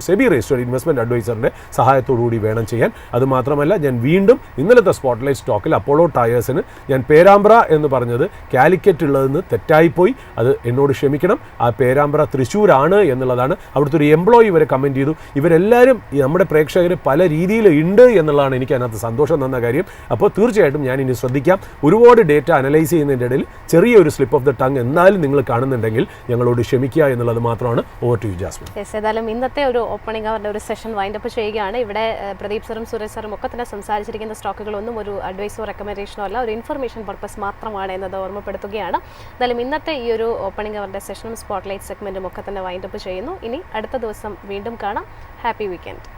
സെബി രജിസ്റ്റേർഡ് ഇൻവെസ്റ്റ്മെൻറ്റ് അഡ്വൈസറിൻ്റെ സഹായത്തോടു കൂടി വേണം ചെയ്യാൻ. അതുമാത്രമല്ല, ഞാൻ വീണ്ടും ഇന്നലത്തെ സ്പോട്ട്ലൈറ്റ് സ്റ്റോക്കിൽ അപ്പോളോ ടയേഴ്സിന് ഞാൻ പേരാമ്പ്ര എന്ന് പറഞ്ഞത് കാലിക്കറ്റ് ഉള്ളതെന്ന് തെറ്റായിപ്പോയി. അത് എന്നോട് ക്ഷമിക്കണം. ആ പേരാമ്പ്ര തൃശ്ശൂരാണ് എന്നുള്ളതാണ്. അവിടുത്തെ ഒരു എംപ്ലോയി ഇവരെ കമൻറ്റ് ചെയ്തു. ഇവരെല്ലാവരും നമ്മുടെ പ്രേക്ഷകർ പല രീതിയിൽ ഉണ്ട് എന്നുള്ളതാണ് എനിക്ക് അതിനകത്ത് സന്തോഷം തന്ന കാര്യം. അപ്പോൾ തീർച്ചയായിട്ടും ഞാൻ ഇനി ശ്രദ്ധിക്കാം. ഒരുപാട് ഡേറ്റ അനലൈസ് ചെയ്യുന്നതിൻ്റെ ഇടയിൽ ചെറിയൊരു സ്ലിപ്പ് ഓഫ് ദ ടങ് എന്നാലും നിങ്ങൾ കാണുന്നുണ്ടെങ്കിൽ ഞങ്ങളോട് ക്ഷമിക്കുക എന്നുള്ളത് മാത്രമാണ്. Over to you Jasmine. ഏതായാലും ഇന്നത്തെ ഒരു ഓപ്പണിംഗ് അവരുടെ ഒരു സെഷൻ വൈൻഡപ്പ് ചെയ്യുകയാണ്. ഇവിടെ പ്രദീപ് സാറും സുരേഷ് സാറും ഒക്കെ തന്നെ സംസാരിച്ചിരിക്കുന്ന സ്റ്റോക്കുകളൊന്നും ഒരു അഡ്വൈസോ റെക്കമെൻഡേഷനോ അല്ല, ഒരു ഇൻഫർമേഷൻ പർപ്പസ് മാത്രമാണ് എന്നത് ഓർമ്മപ്പെടുത്തുകയാണ്. എന്തായാലും ഇന്നത്തെ ഈ ഒരു ഓപ്പണിംഗ് അവരുടെ സെഷനും സ്പോട്ട്ലൈറ്റ് സെഗ്മെന്റും ഒക്കെ തന്നെ വൈൻഡപ്പ് ചെയ്യുന്നു. ഇനി അടുത്ത ദിവസം വീണ്ടും കാണാം. Happy weekend.